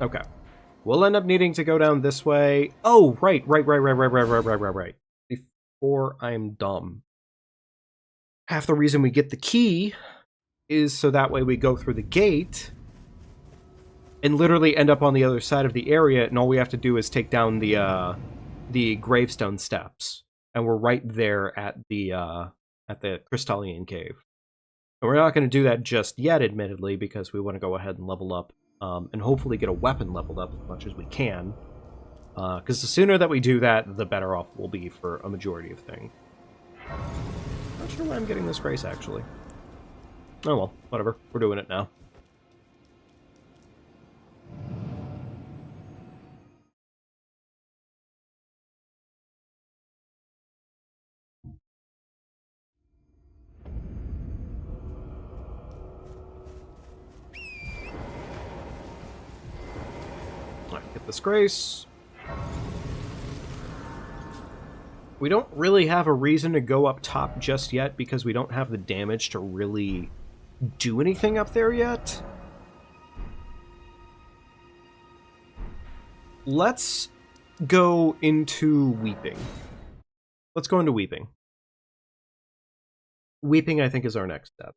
Okay. We'll end up needing to go down this way. Oh, right. Before I'm dumb. Half the reason we get the key is so that way we go through the gate and literally end up on the other side of the area, and all we have to do is take down the gravestone steps, and we're right there at the Crystallian Cave. And we're not going to do that just yet, admittedly, because we want to go ahead and level up, and hopefully get a weapon leveled up as much as we can. Because the sooner that we do that, the better off we'll be for a majority of things. Not sure why I'm getting this grace, actually. Oh well, whatever. We're doing it now. Alright, get this grace. We don't really have a reason to go up top just yet because we don't have the damage to really do anything up there yet. Let's go into Weeping. Let's go into Weeping. Weeping, I think, is our next step.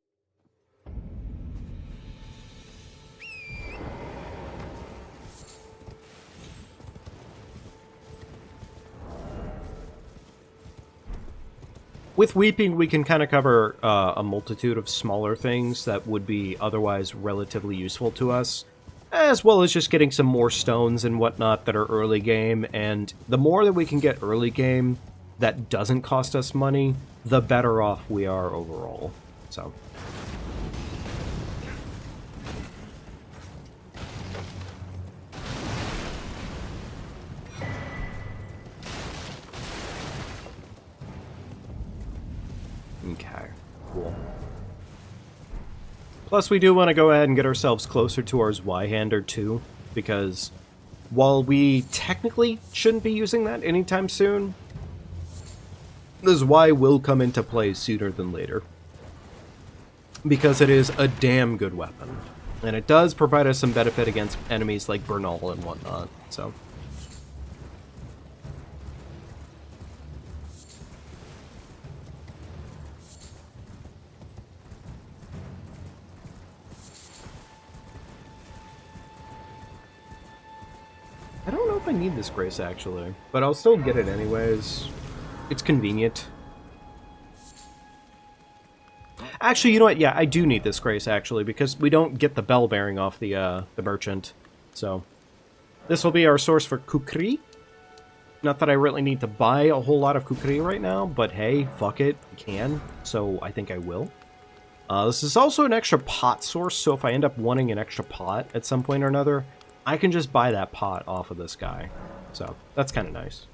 With Weeping, we can kind of cover a multitude of smaller things that would be otherwise relatively useful to us, as well as just getting some more stones and whatnot that are early game, and the more that we can get early game that doesn't cost us money, the better off we are overall. So. Okay, cool. Plus, we do want to go ahead and get ourselves closer to our Zweihander too, because while we technically shouldn't be using that anytime soon, the Zwei will come into play sooner than later. Because it is a damn good weapon. And it does provide us some benefit against enemies like Bernal and whatnot, so. I don't know if I need this grace, actually, but I'll still get it anyways. It's convenient. Actually, you know what? Yeah, I do need this grace, actually, because we don't get the bell bearing off the merchant. So, this will be our source for kukri. Not that I really need to buy a whole lot of kukri right now, but hey, fuck it, I can, so I think I will. This is also an extra pot source, so if I end up wanting an extra pot at some point or another, I can just buy that pot off of this guy. So, that's kind of nice.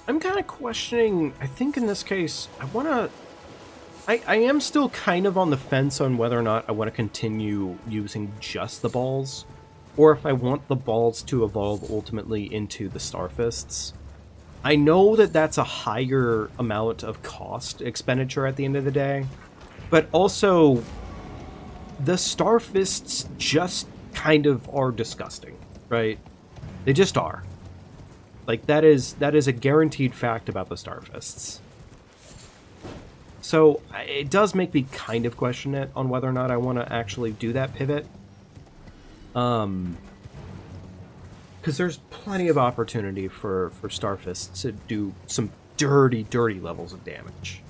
I'm kind of questioning, I think in this case, I am still kind of on the fence on whether or not I want to continue using just the balls, or if I want the balls to evolve ultimately into the Starfists. I know that that's a higher amount of cost expenditure at the end of the day, but also the Starfists just kind of are disgusting, right? They just are. Like, that is a guaranteed fact about the Starfists. So, it does make me kind of question it on whether or not I want to actually do that pivot. Because there's plenty of opportunity for Starfists to do some dirty, dirty levels of damage.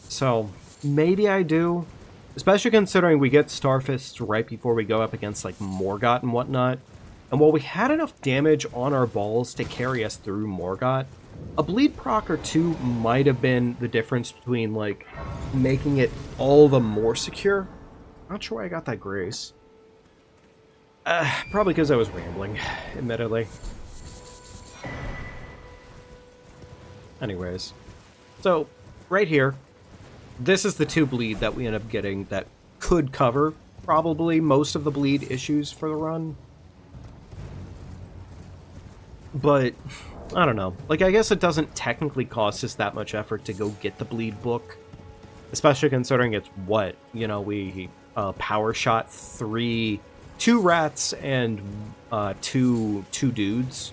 So, maybe I do. Especially considering we get Starfists right before we go up against, like, Morgott and whatnot. And while we had enough damage on our balls to carry us through Morgott, a bleed proc or two might have been the difference between, like, making it all the more secure. Not sure why I got that grace. Probably because I was rambling, admittedly. Anyways. So, right here, this is the 2 bleed that we end up getting that could cover probably most of the bleed issues for the run. But, I don't know. Like, I guess it doesn't technically cost us that much effort to go get the bleed book. Especially considering it's what? You know, we power shot 2 rats and 2 dudes.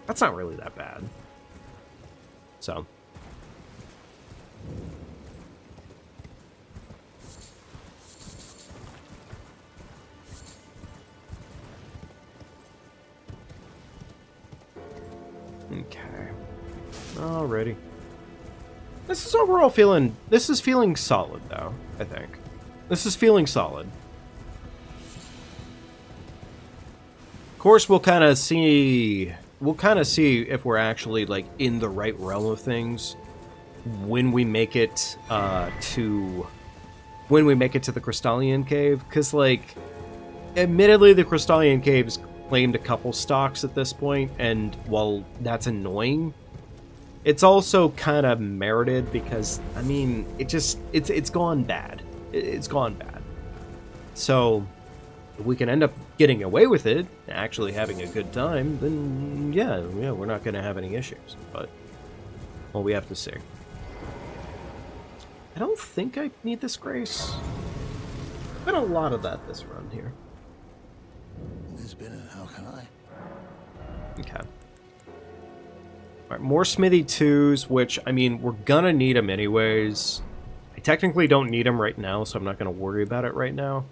That's not really that bad. So. Okay. Alrighty. This is overall feeling... This is feeling solid, though, I think. This is feeling solid. Of course, we'll kind of see... We'll kind of see if we're actually, like, in the right realm of things when we make it to... When we make it to the Crystallian Cave. Because, like, admittedly, the Crystallian Cave's claimed a couple stocks at this point, and while that's annoying, it's also kind of merited because, I mean, it's gone bad. It's gone bad. So, if we can end up getting away with it, actually having a good time, then yeah, we're not going to have any issues. But, well, we have to see. I don't think I need this grace. Been a lot of that this run here. There's been a how can I? Okay. Alright, more Smithy 2s, which, I mean, we're gonna need them anyways. I technically don't need them right now, so I'm not gonna worry about it right now.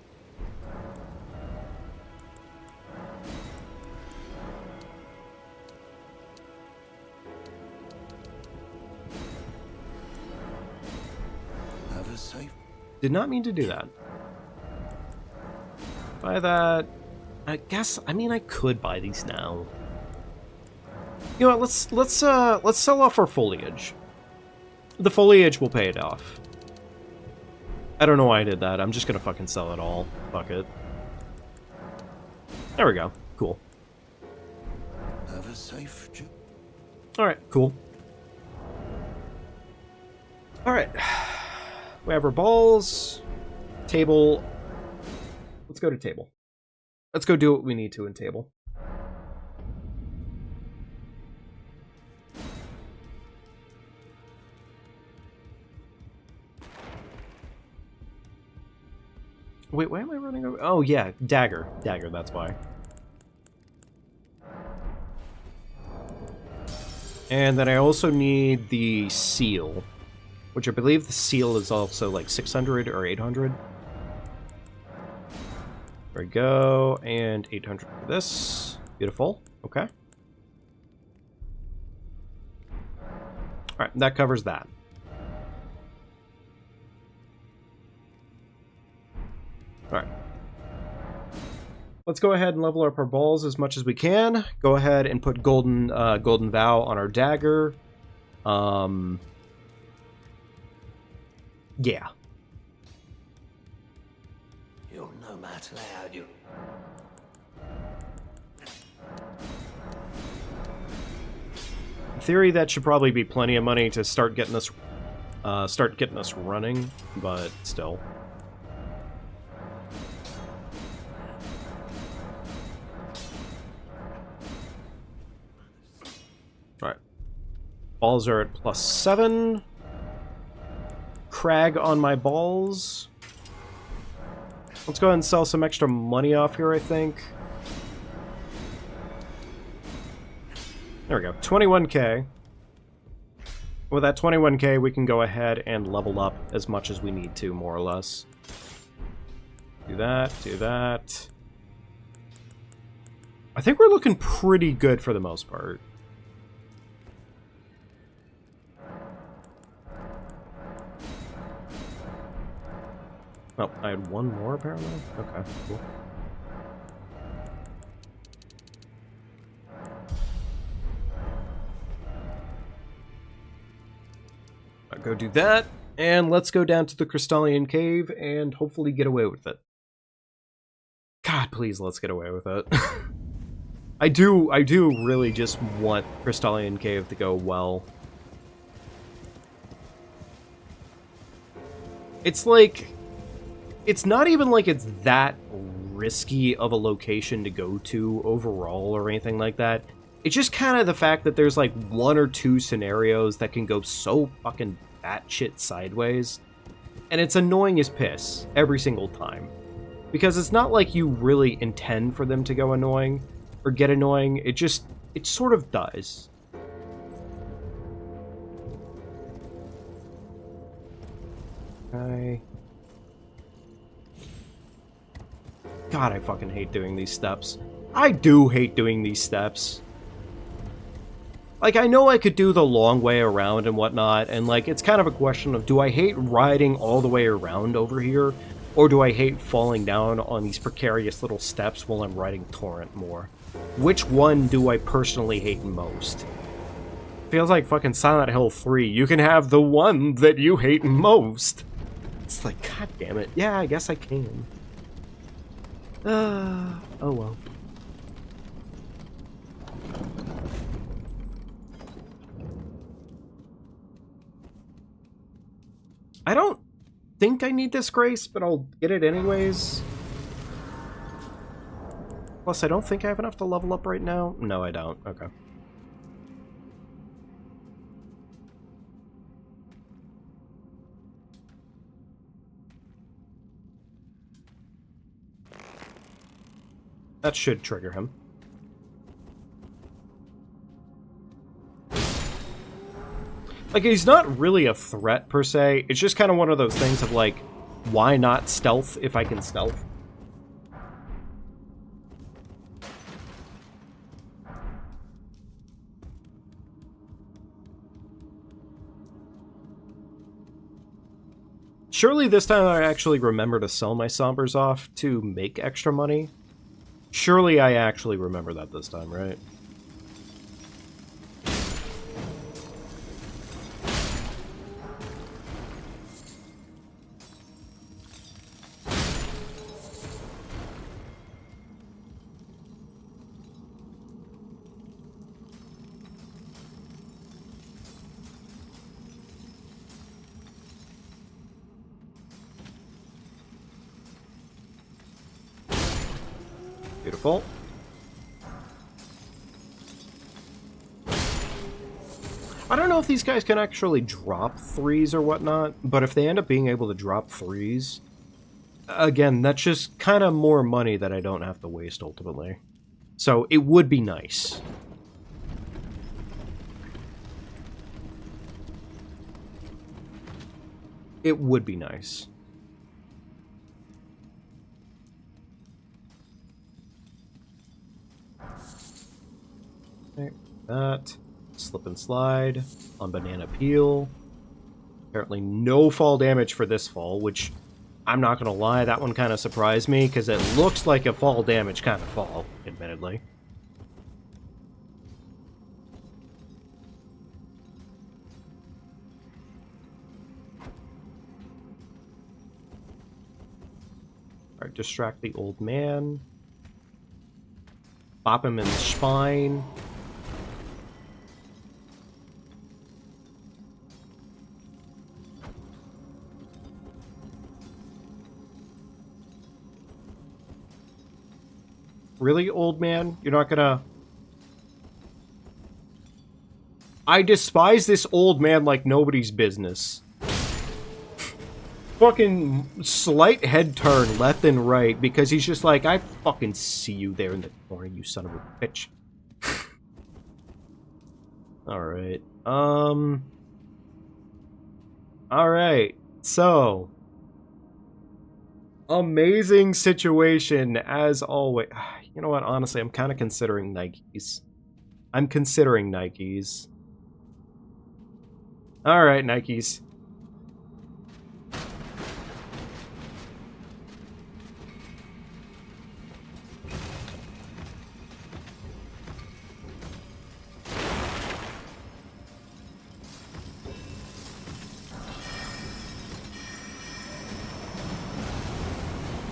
Have a safe. Did not mean to do that. Buy that. I guess, I mean, I could buy these now. You know what, let's sell off our foliage. The foliage will pay it off. I don't know why I did that. I'm just gonna fucking sell it all. Fuck it. There we go. Cool. Have a safe trip. Alright, cool. Alright. We have our balls. Table. Let's go to table. Let's go do what we need to in table. Wait, why am I running over? Oh, yeah, dagger. Dagger, that's why. And then I also need the seal, which I believe the seal is also like 600 or 800. There we go, and 800 for this. Beautiful. Okay. Alright, that covers that. Alright. Let's go ahead and level up our balls as much as we can. Go ahead and put golden vow on our dagger. Yeah. You're no match loud, you. In theory, that should probably be plenty of money to start getting us running, but still. Alright. Balls are at +7. Crag on my balls. Let's go ahead and sell some extra money off here, I think. There we go. 21k. With that 21k, we can go ahead and level up as much as we need to, more or less. Do that, do that. I think we're looking pretty good for the most part. Oh, I had one more apparently? Okay, cool. I'll go do that, and let's go down to the Crystallian Cave and hopefully get away with it. God, please, let's get away with it. I do really just want Crystallian Cave to go well. It's like, it's not even like it's that risky of a location to go to overall or anything like that. It's just kind of the fact that there's like one or two scenarios that can go so fucking batshit sideways, and it's annoying as piss every single time. Because it's not like you really intend for them to go annoying or get annoying, it sort of does. Okay. God, I fucking hate doing these steps. I do hate doing these steps. Like, I know I could do the long way around and whatnot, and, like, it's kind of a question of, do I hate riding all the way around over here, or do I hate falling down on these precarious little steps while I'm riding Torrent more? Which one do I personally hate most? Feels like fucking Silent Hill 3. You can have the one that you hate most. It's like, god damn it. Yeah, I guess I can. Oh well. I don't think I need this grace, but I'll get it anyways. Plus, I don't think I have enough to level up right now. No, I don't. Okay. That should trigger him. Like, he's not really a threat, per se. It's just kind of one of those things of, like, why not stealth if I can stealth? Surely this time I actually remember to sell my Sombers off to make extra money. Surely I actually remember that this time, right? Beautiful. I don't know if these guys can actually drop threes or whatnot, but if they end up being able to drop threes, again, that's just kind of more money that I don't have to waste ultimately. So it would be nice. It would be nice. Okay, that. Slip and slide on banana peel. Apparently no fall damage for this fall, which I'm not gonna lie, that one kind of surprised me because it looks like a fall damage kind of fall, admittedly. Alright, distract the old man. Bop him in the spine. Really, old man? You're not gonna... I despise this old man like nobody's business. Fucking slight head turn left and right because he's just like, I fucking see you there in the corner, you son of a bitch. Alright. Alright. So... amazing situation, as always. You know what, honestly, I'm kind of considering Nikes. I'm considering Nikes. Alright, Nikes.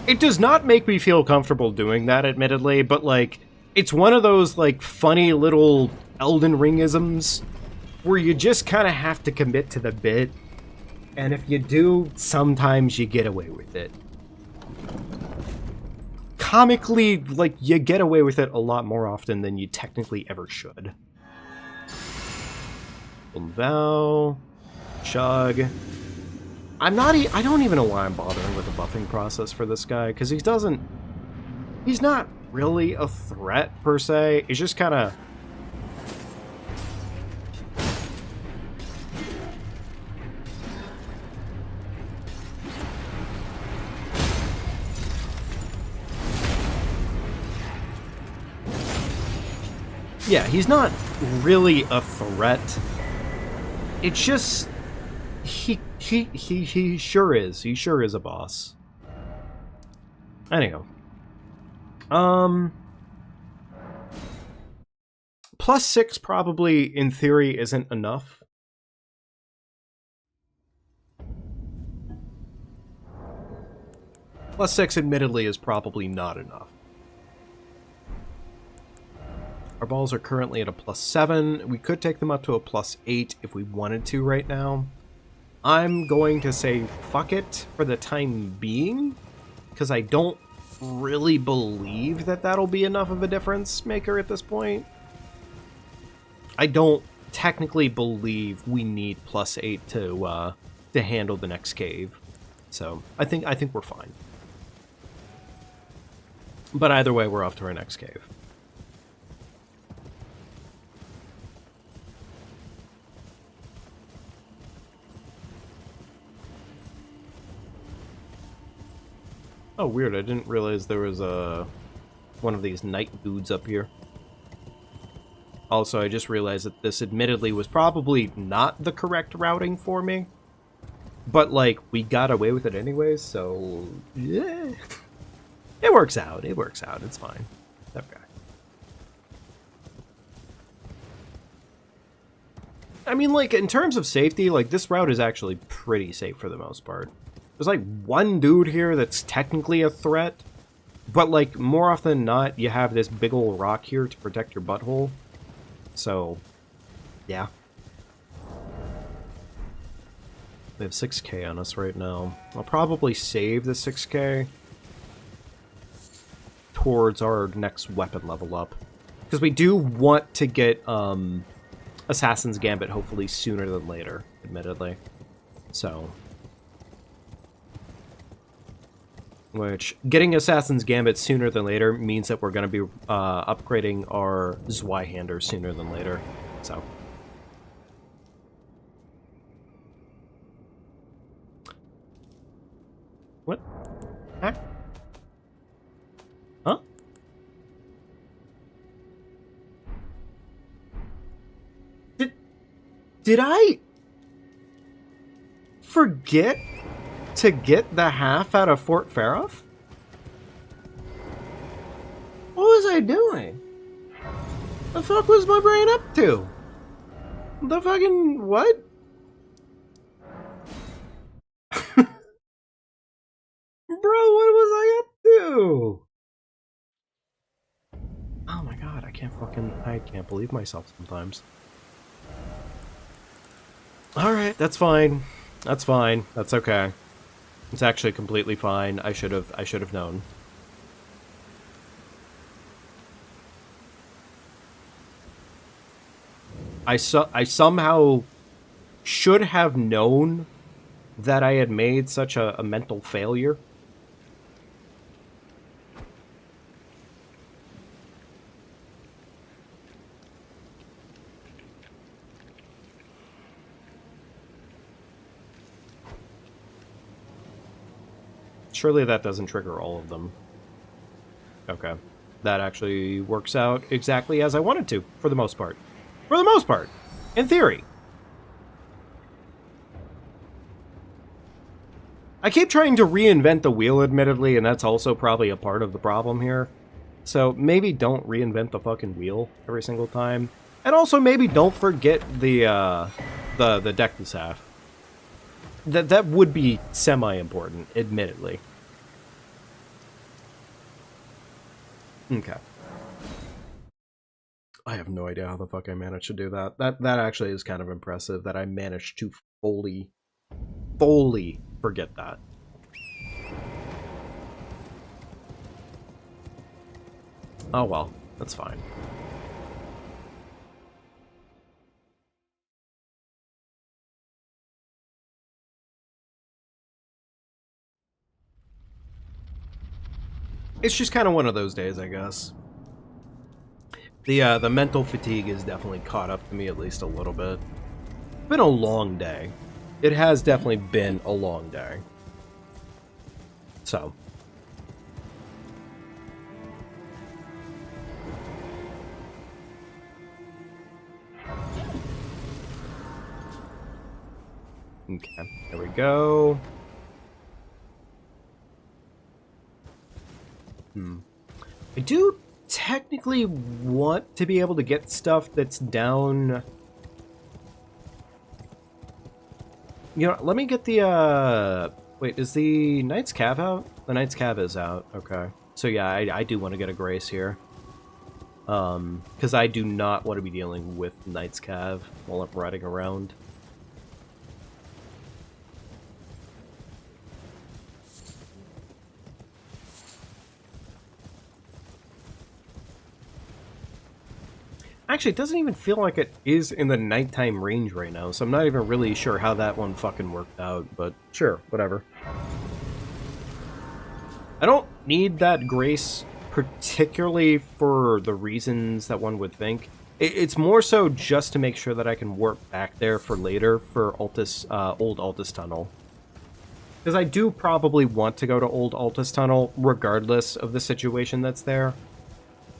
It does not make me feel comfortable doing that, admittedly, but, like, it's one of those, like, funny little Elden Ring-isms where you just kind of have to commit to the bit. And if you do, sometimes you get away with it. Comically, like, you get away with it a lot more often than you technically ever should. Val, Chug. I don't even know why I'm bothering with the buffing process for this guy, because he's not really a threat, per se. It's just kind of... Yeah, he's not really a threat. It's just... He sure is. He sure is a boss. Anyhow. +6 probably, in theory, isn't enough. +6, admittedly, is probably not enough. Our balls are currently at a +7. We could take them up to a +8 if we wanted to right now. I'm going to say fuck it for the time being, because I don't really believe that that'll be enough of a difference maker at this point. I don't technically believe we need +8 to handle the next cave. So I think we're fine. But either way, we're off to our next cave. Oh, weird. I didn't realize there was one of these night dudes up here. Also, I just realized that this admittedly was probably not the correct routing for me. But, like, we got away with it anyways, so... yeah. It works out. It works out. It's fine. Okay. I mean, like, in terms of safety, like, this route is actually pretty safe for the most part. There's, like, one dude here that's technically a threat, but, like, more often than not, you have this big ol' rock here to protect your butthole. So, yeah. We have 6k on us right now. I'll probably save the 6k towards our next weapon level up. Because we do want to get Assassin's Gambit hopefully sooner than later, admittedly. So... which, getting Assassin's Gambit sooner than later means that we're going to be upgrading our Zweihander sooner than later. So. What? Huh? Huh? Did I forget to get the half out of Fort Faroth? What was I doing? The fuck was my brain up to? The fucking what? Bro, what was I up to? Oh my god, I can't believe myself sometimes. Alright, that's fine. That's fine. That's okay. It's actually completely fine. I should have known. I somehow should have known that I had made such a mental failure. Surely that doesn't trigger all of them. Okay. That actually works out exactly as I wanted to, for the most part. For the most part! In theory. I keep trying to reinvent the wheel, admittedly, and that's also probably a part of the problem here. So maybe don't reinvent the fucking wheel every single time. And also maybe don't forget the Dectus That would be semi-important, admittedly. Okay. I have no idea how the fuck I managed to do that. That actually is kind of impressive that I managed to fully fully forget that. Oh well, that's fine. It's just kind of one of those days, I guess. The mental fatigue has definitely caught up to me at least a little bit. It's been a long day. It has definitely been a long day. So. Okay, there we go. I do technically want to be able to get stuff that's down. You know, let me get the, wait, is the Knight's Cav out? The Knight's Cav is out, okay. So yeah, I do want to get a Grace here. Because I do not want to be dealing with Knight's Cav while I'm riding around. Actually, it doesn't even feel like it is in the nighttime range right now, so I'm not even really sure how that one fucking worked out, but sure, whatever. I don't need that Grace particularly for the reasons that one would think. It's more so just to make sure that I can warp back there for later for Altus, Old Altus Tunnel. Because I do probably want to go to Old Altus Tunnel regardless of the situation that's there.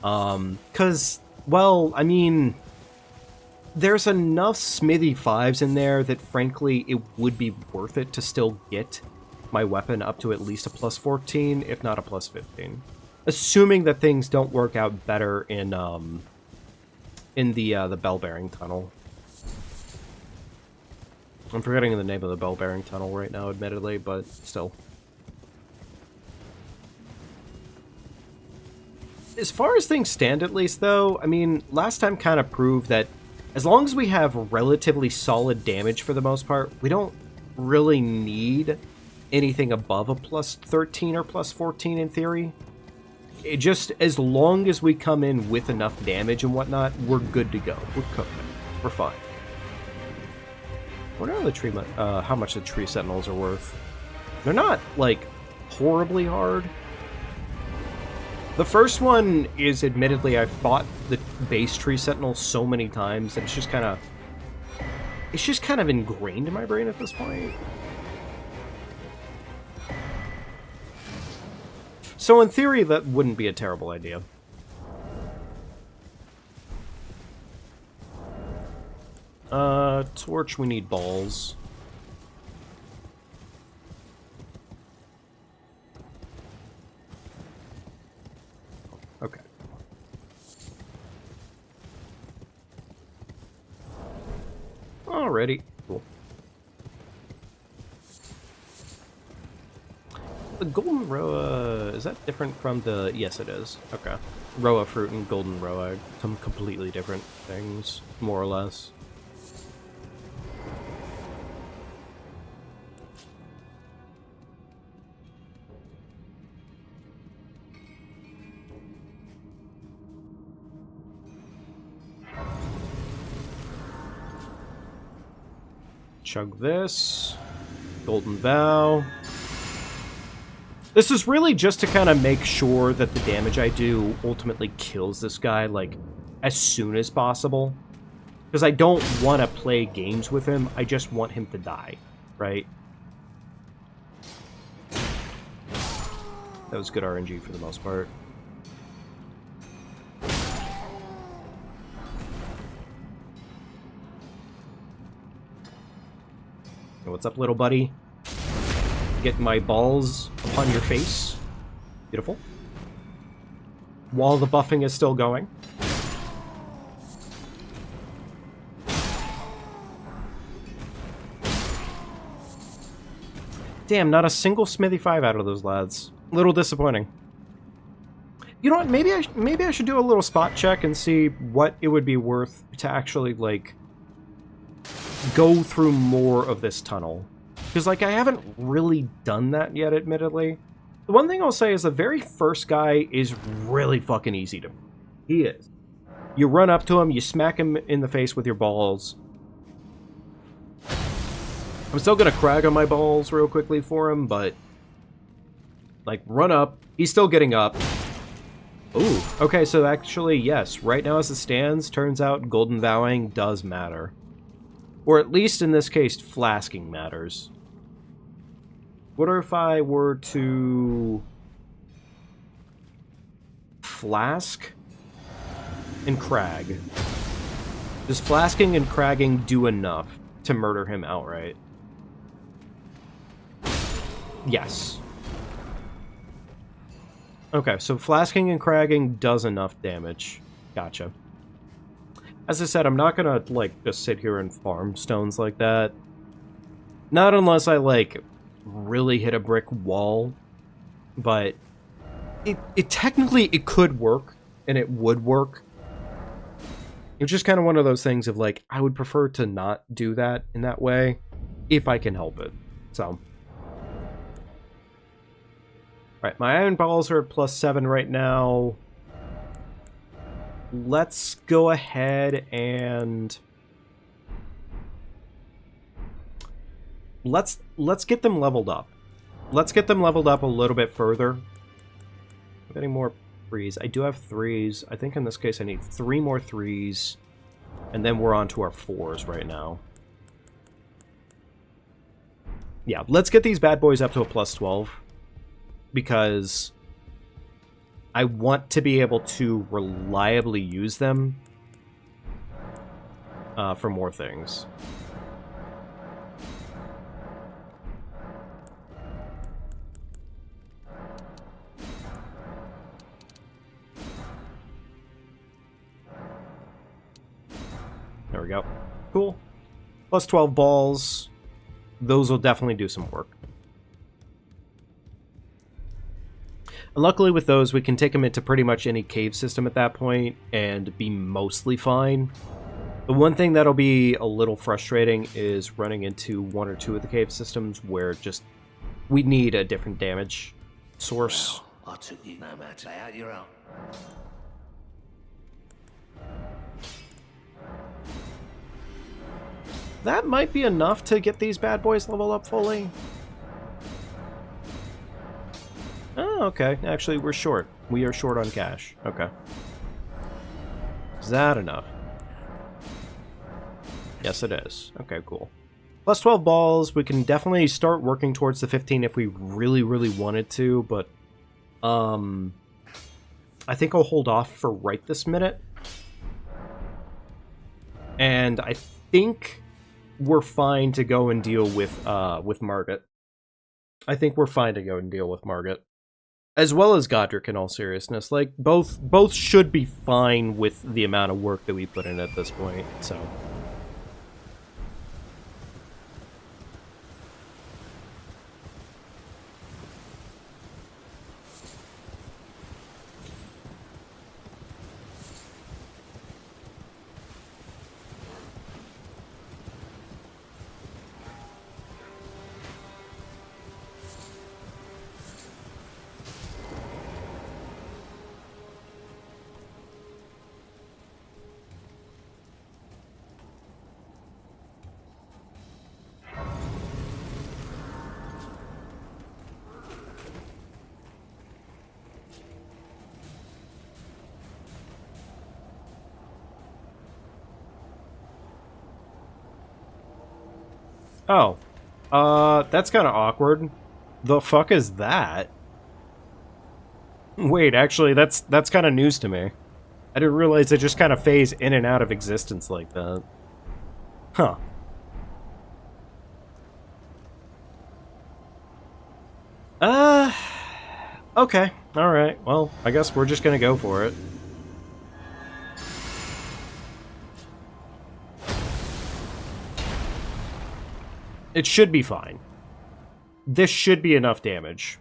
Because... well, I mean, there's enough Smithy 5s in there that, frankly, it would be worth it to still get my weapon up to at least a plus 14, if not a plus 15. Assuming that things don't work out better in the bell-bearing tunnel. I'm forgetting the name of the bell-bearing tunnel right now, admittedly, but still. As far as things stand, at least, though, I mean, last time kind of proved that as long as we have relatively solid damage for the most part, we don't really need anything above a plus 13 or plus 14 in theory. It just, as long as we come in with enough damage and whatnot, we're good to go. We're cooking. We're fine. I wonder how much the tree sentinels are worth. They're not, like, horribly hard. The first one is, admittedly, I've fought the base tree sentinel so many times that it's just kind of ingrained in my brain at this point. So in theory, that wouldn't be a terrible idea. Torch, we need balls. Okay. Alrighty. Cool. The golden Roa, is that different from the... yes, it is. Okay. Roa fruit and golden Roa are some completely different things, more or less. Chug this. Golden Vow. This is really just to kind of make sure that the damage I do ultimately kills this guy, like, as soon as possible. Because I don't want to play games with him, I just want him to die, right? That was good RNG for the most part. What's up, little buddy? Get my balls upon your face. Beautiful. While the buffing is still going. Damn, not a single Smithy 5 out of those lads. Little disappointing. You know what? Maybe I should do a little spot check and see what it would be worth to actually, like, go through more of this tunnel. Because, like, I haven't really done that yet, admittedly. The one thing I'll say is the very first guy is really fucking easy to... He is. You run up to him, you smack him in the face with your balls. I'm still gonna crag on my balls real quickly for him, but... Like, run up. He's still getting up. Ooh. Okay, so actually, yes. Right now as it stands, turns out Golden Vowing does matter. Or at least in this case, Flasking matters. What if I were to... Flask? And crag. Does Flasking and cragging do enough to murder him outright? Yes. Okay, so Flasking and cragging does enough damage. Gotcha. As I said, I'm not gonna, like, just sit here and farm stones like that. Not unless I, like, really hit a brick wall. But it technically, it could work, and it would work. It's just kind of one of those things of, like, I would prefer to not do that in that way, if I can help it. So... Right, my iron balls are at +7 right now. Let's go ahead and... Let's get them leveled up. Let's get them leveled up a little bit further. Getting more 3s. I do have 3s. I think in this case I need 3 more 3s. And then we're on to our 4s right now. Yeah, let's get these bad boys up to a +12. Because I want to be able to reliably use them for more things. There we go. Cool. +12 balls. Those will definitely do some work. And luckily with those, we can take them into pretty much any cave system at that point and be mostly fine. The one thing that'll be a little frustrating is running into 1 or 2 of the cave systems where just we need a different damage source. Well, I took you no matter out your own. That might be enough to get these bad boys leveled up fully. Oh, okay. Actually, we're short. We are short on cash. Okay. Is that enough? Yes, it is. Okay, cool. +12 balls. We can definitely start working towards the 15 if we really, really wanted to, but I think I'll hold off for right this minute. And I think we're fine to go and deal with Margit. I think we're fine to go and deal with Margit. As well as Godric, in all seriousness. Like, both should be fine with the amount of work that we put in at this point, so... Oh. That's kind of awkward. The fuck is that? Wait, actually, that's kind of news to me. I didn't realize it just kind of phased in and out of existence like that. Huh. Okay. Alright. Well, I guess we're just gonna go for it. It should be fine. This should be enough damage.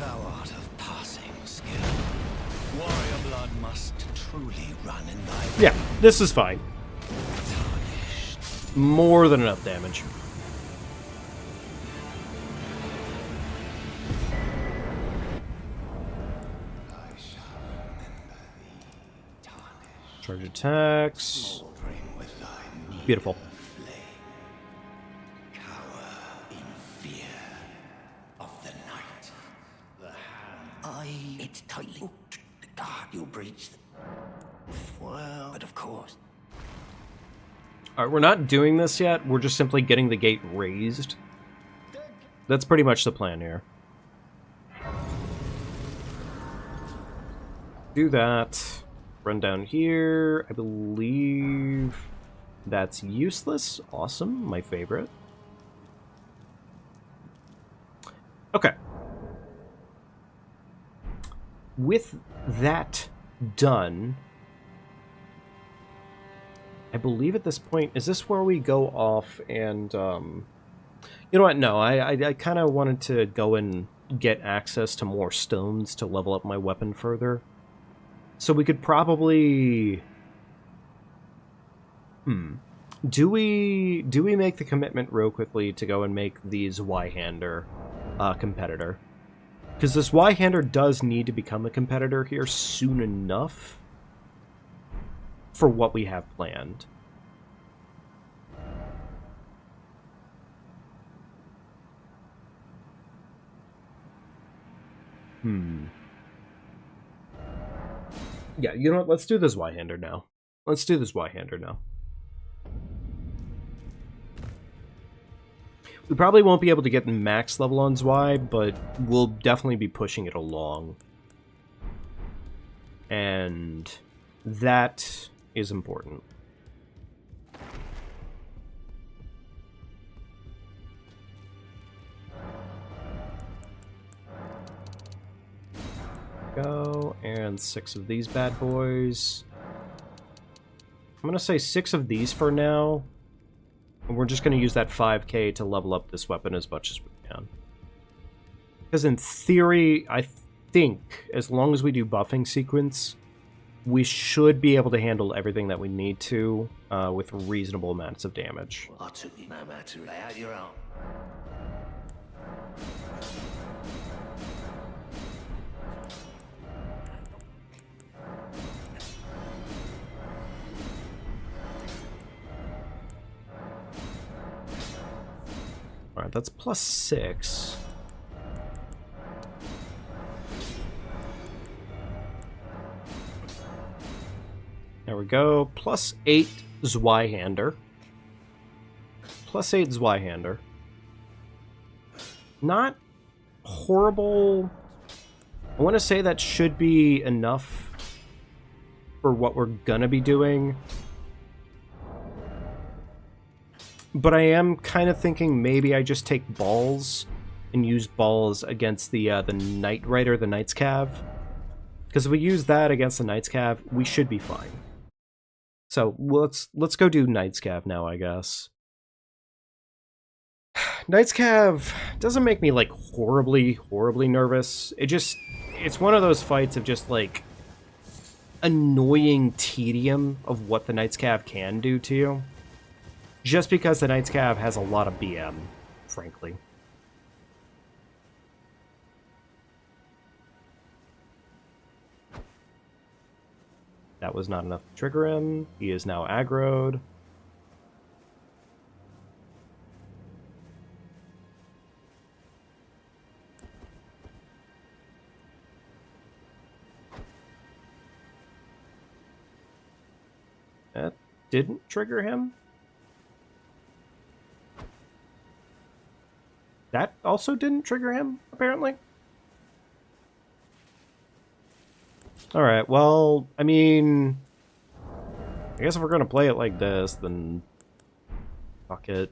Thou art of passing skill. Warrior blood must truly run in thy Yeah, this is fine. tarnished. More than enough damage. I shall remember thee, tarnished. Charge attacks. Smoldering with thy near Beautiful. flame. Cower in fear of the night. The hand. It's tightly hooked. The guard you breached. Well, but of course. Alright, we're not doing this yet. We're just simply getting the gate raised. That's pretty much the plan here. Do that. Run down here. I believe that's useless. Awesome. My favorite. Okay. With that done, I believe at this point, is this where we go off and, you know what, no, I kind of wanted to go and get access to more stones to level up my weapon further. So we could probably... Do we make the commitment real quickly to go and make the Zweihander competitor? Because this Zweihander does need to become a competitor here soon enough for what we have planned. Yeah, you know what? Let's do this Zweihander now. Let's do this Zweihander now. We probably won't be able to get max level on Zwei, but we'll definitely be pushing it along. And that is important. Go, and 6 of these bad boys. I'm gonna say 6 of these for now. And we're just gonna use that 5k to level up this weapon as much as we can. Because in theory, I think, as long as we do buffing sequence, we should be able to handle everything that we need to with reasonable amounts of damage. I took you no matter. Lay out your own. Alright, that's plus 6. There we go. Plus 8 Zweihander. Plus 8 Zweihander. Not horrible. I want to say that should be enough for what we're gonna be doing. But I am kind of thinking maybe I just take balls and use balls against the Knight Rider, the Knight's Cav. Because if we use that against the Knight's Cav, we should be fine. So let's go do Knight's Cav now, I guess. Knight's Cav doesn't make me like horribly nervous. It's one of those fights of just like annoying tedium of what the Knight's Cav can do to you. Just because the Knight's Cav has a lot of BM, frankly. That was not enough to trigger him. He is now aggroed. That didn't trigger him. That also didn't trigger him, apparently. Alright, well, I mean... I guess if we're gonna play it like this, then... fuck it.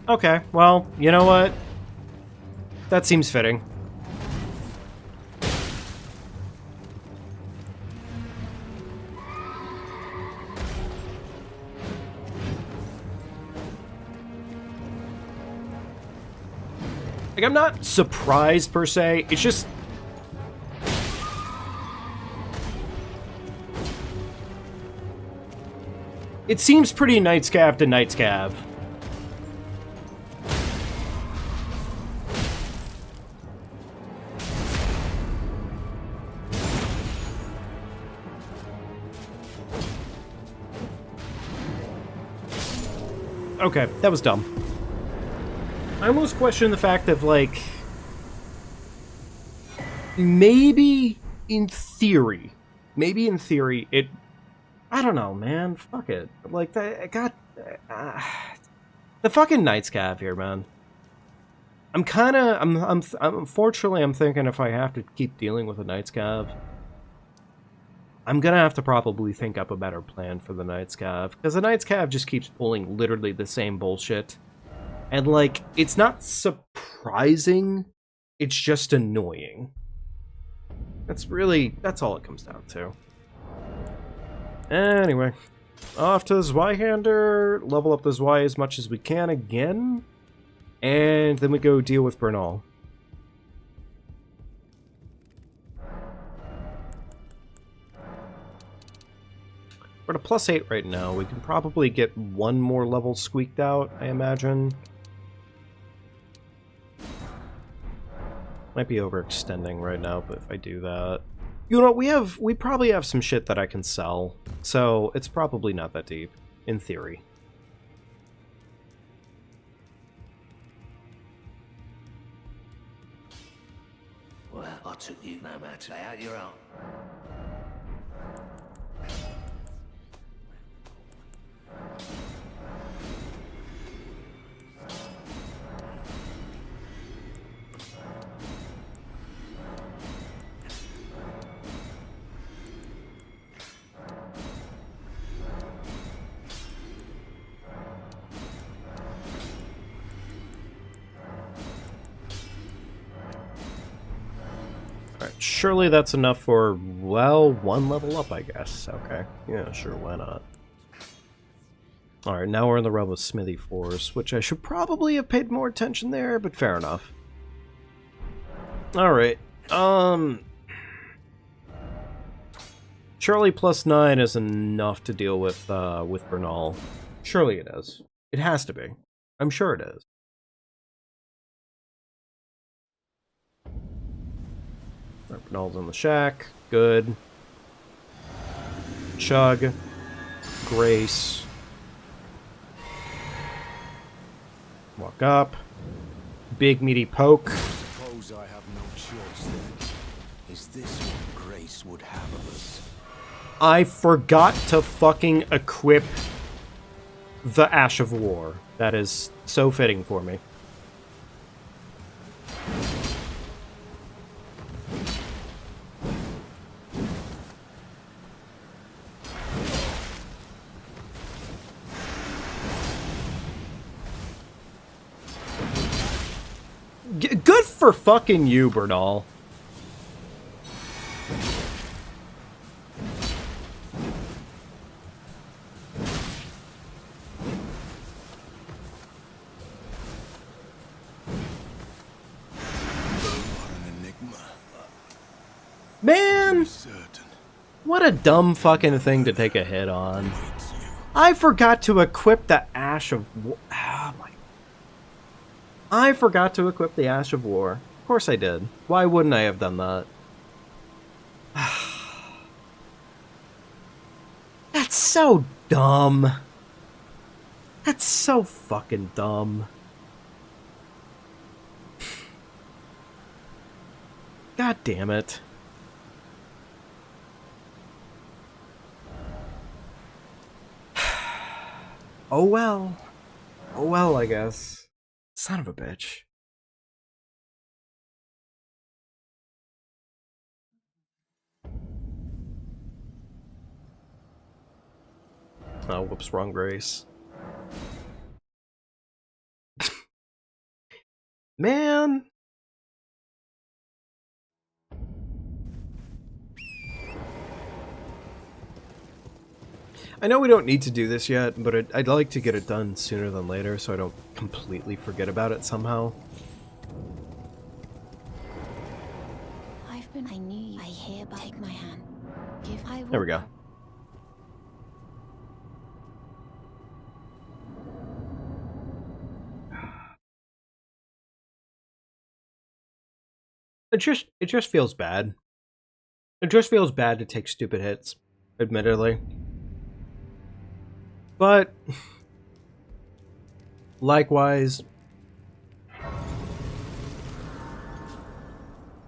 Okay, well, you know what? That seems fitting. Like, I'm not surprised, per se. It's just... it seems pretty Nightscav to Nightscav. Okay, that was dumb. I almost question the fact that, like... maybe in theory, it... I don't know, man. Fuck it. Like, I got... the fucking Nightscav here, man. I'm unfortunately, I'm thinking if I have to keep dealing with a Nightscav, I'm gonna have to probably think up a better plan for the Nightscav, because the Nightscav just keeps pulling literally the same bullshit. And, like, it's not surprising, it's just annoying. That's all it comes down to. Anyway, off to the Zweihander, level up the Zwei as much as we can again, and then we go deal with Bernal. We're at a +8 right now. We can probably get one more level squeaked out, I imagine. Might be overextending right now, but if I do that... you know, we probably have some shit that I can sell, so it's probably not that deep, in theory. Well, I took you no matter how you're on. Alright, surely that's enough for, well, one level up, I guess. Okay. Yeah, sure, why not? Alright, now we're in the realm of Smithy Force, which I should probably have paid more attention there, but fair enough. Alright, surely +9 is enough to deal with Bernal. Surely it is. It has to be. I'm sure it is. Bernal's in the shack. Good. Chug. Grace. Walk up. Big meaty poke. Suppose I have no choice then. Is this what Grace would have of us? I forgot to fucking equip the Ash of War. That is so fitting for me. Good for fucking you, Bernal. What an enigma. Man, Certain. what a dumb fucking thing to take a hit on. I forgot to equip the Ash of War. Oh my. I forgot to equip the Ash of War. Of course I did. Why wouldn't I have done that? That's so dumb. That's so fucking dumb. God damn it. Oh well. Oh well, I guess. Son of a bitch. Oh, whoops, wrong Grace. Man. I know we don't need to do this yet, but I'd like to get it done sooner than later so I don't completely forget about it somehow. I knew you. I hereby take my hand. There we go. It just feels bad. It just feels bad to take stupid hits, admittedly. But likewise,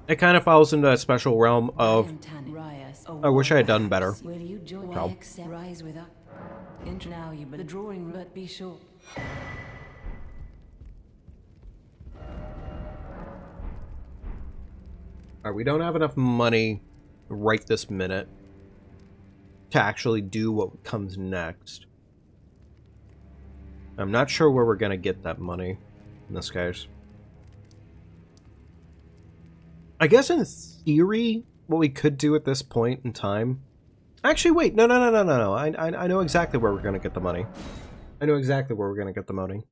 it kind of falls into that special realm of I wish I had done better. Will you join So. rise with us? Now you the drawing, but be sure. Alright, we don't have enough money right this minute to actually do what comes next. I'm not sure where we're gonna get that money in this case. I guess in theory, what we could do at this point in time... Actually, wait, no. I know exactly where we're gonna get the money. I know exactly where we're gonna get the money.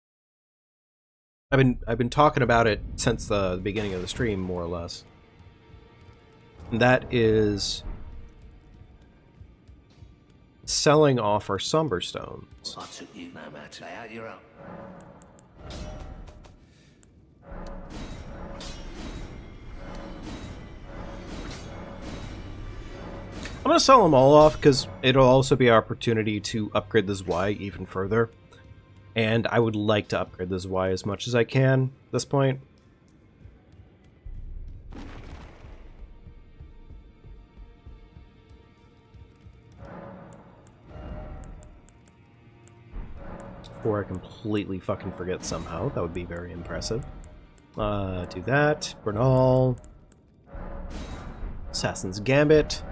I've been talking about it since the beginning of the stream, more or less. And that is selling off our Somber Stones. I took you no matter. Lay out your own. I'm gonna sell them all off because it'll also be an opportunity to upgrade this Y even further. And I would like to upgrade this Y as much as I can at this point. Before I completely fucking forget somehow. That would be very impressive. Do that. Bernal. Assassin's Gambit.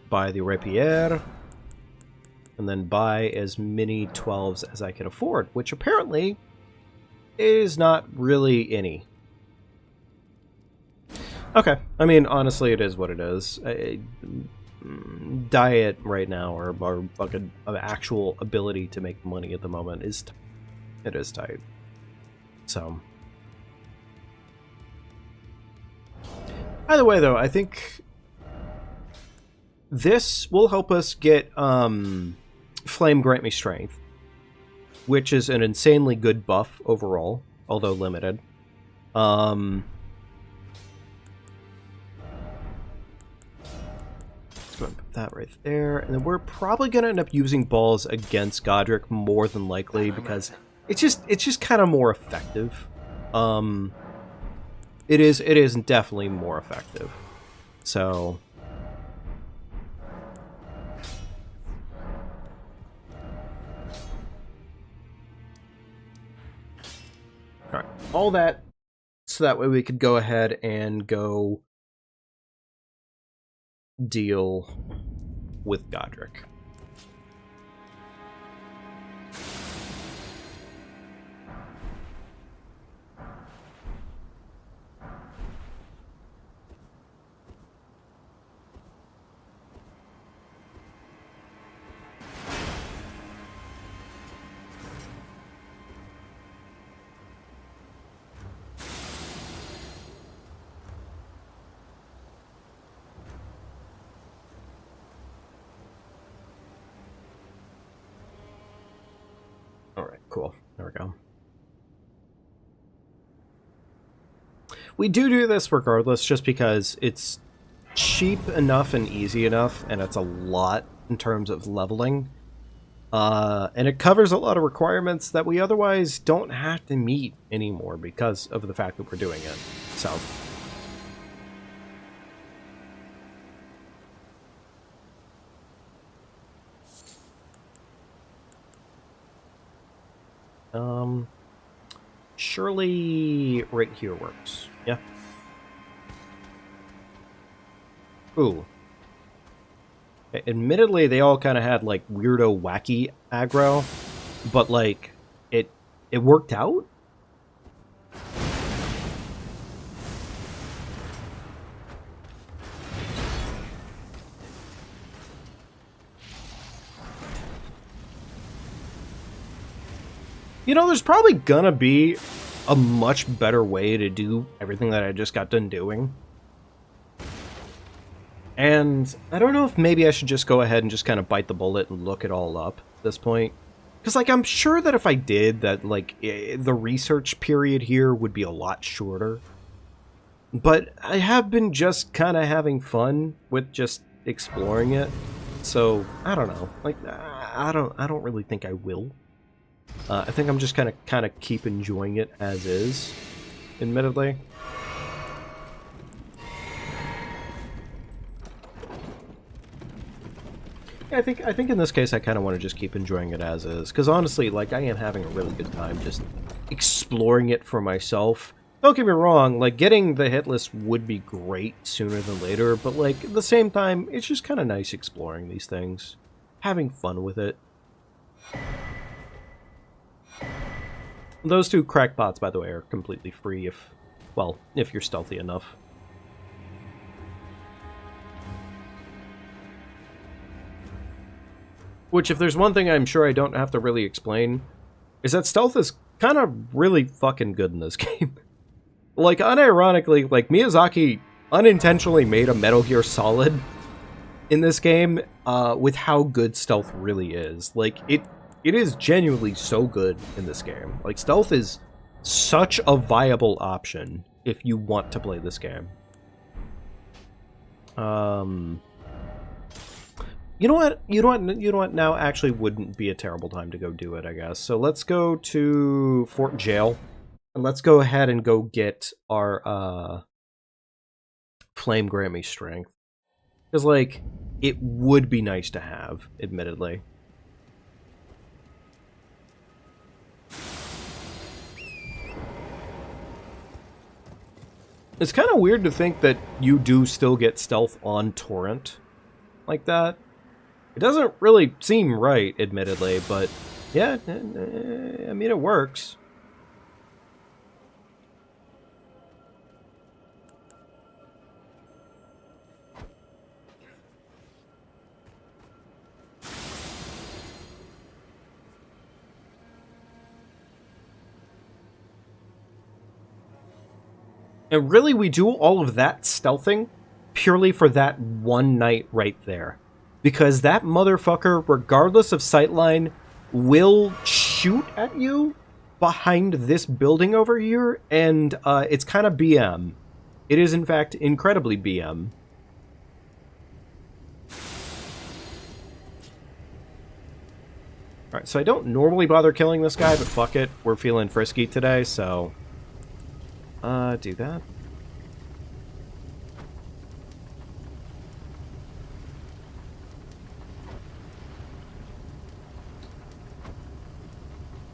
Buy the Rapier. And then buy as many 12s as I can afford, which apparently is not really any. Okay, I mean, honestly, it is what it is. Diet right now, or like an actual ability to make money at the moment, is it is tight. So, either way, though, I think this will help us get Flame Grant Me Strength, which is an insanely good buff overall, although limited. Put that right there, and then we're probably gonna end up using balls against Godric more than likely because it's just kind of more effective. It is definitely more effective. So. All right, all that, so that way we could go ahead and go deal with Godric. Alright, cool. There we go. We do this regardless, just because it's cheap enough and easy enough, and it's a lot in terms of leveling. And it covers a lot of requirements that we otherwise don't have to meet anymore because of the fact that we're doing it. So. Surely right here works. Yeah. Ooh. Admittedly, they all kind of had, like, weirdo, wacky aggro, but, like, it worked out? You know, there's probably gonna be a much better way to do everything that I just got done doing. And I don't know if maybe I should just go ahead and just kind of bite the bullet and look it all up at this point. Because, like, I'm sure that if I did, that, like, the research period here would be a lot shorter. But I have been just kind of having fun with just exploring it. So, I don't know. Like, I don't really think I will. I think I'm just kind of keep enjoying it as is, admittedly. Yeah, I think in this case I kind of want to just keep enjoying it as is, because honestly, like, I am having a really good time just exploring it for myself. Don't get me wrong, like, getting the hit list would be great sooner than later, but, like, at the same time, it's just kind of nice exploring these things, having fun with it. Those two crackpots, by the way, are completely free if, well, if you're stealthy enough. Which, if there's one thing I'm sure I don't have to really explain, is that stealth is kind of really fucking good in this game. Like, unironically, like, Miyazaki unintentionally made a Metal Gear Solid in this game with how good stealth really is. Like, it is genuinely so good in this game. Like, stealth is such a viable option if you want to play this game. You know what? Now actually wouldn't be a terrible time to go do it, I guess. So let's go to Fort Jail. And let's go ahead and go get our, Flame Grammy Strength. Because, like, it would be nice to have, admittedly. It's kind of weird to think that you do still get stealth on Torrent like that. It doesn't really seem right, admittedly, but yeah, I mean, it works. And really, we do all of that stealthing purely for that one night right there. Because that motherfucker, regardless of sightline, will shoot at you behind this building over here, and it's kind of BM. It is, in fact, incredibly BM. Alright, so I don't normally bother killing this guy, but fuck it. We're feeling frisky today, so... do that.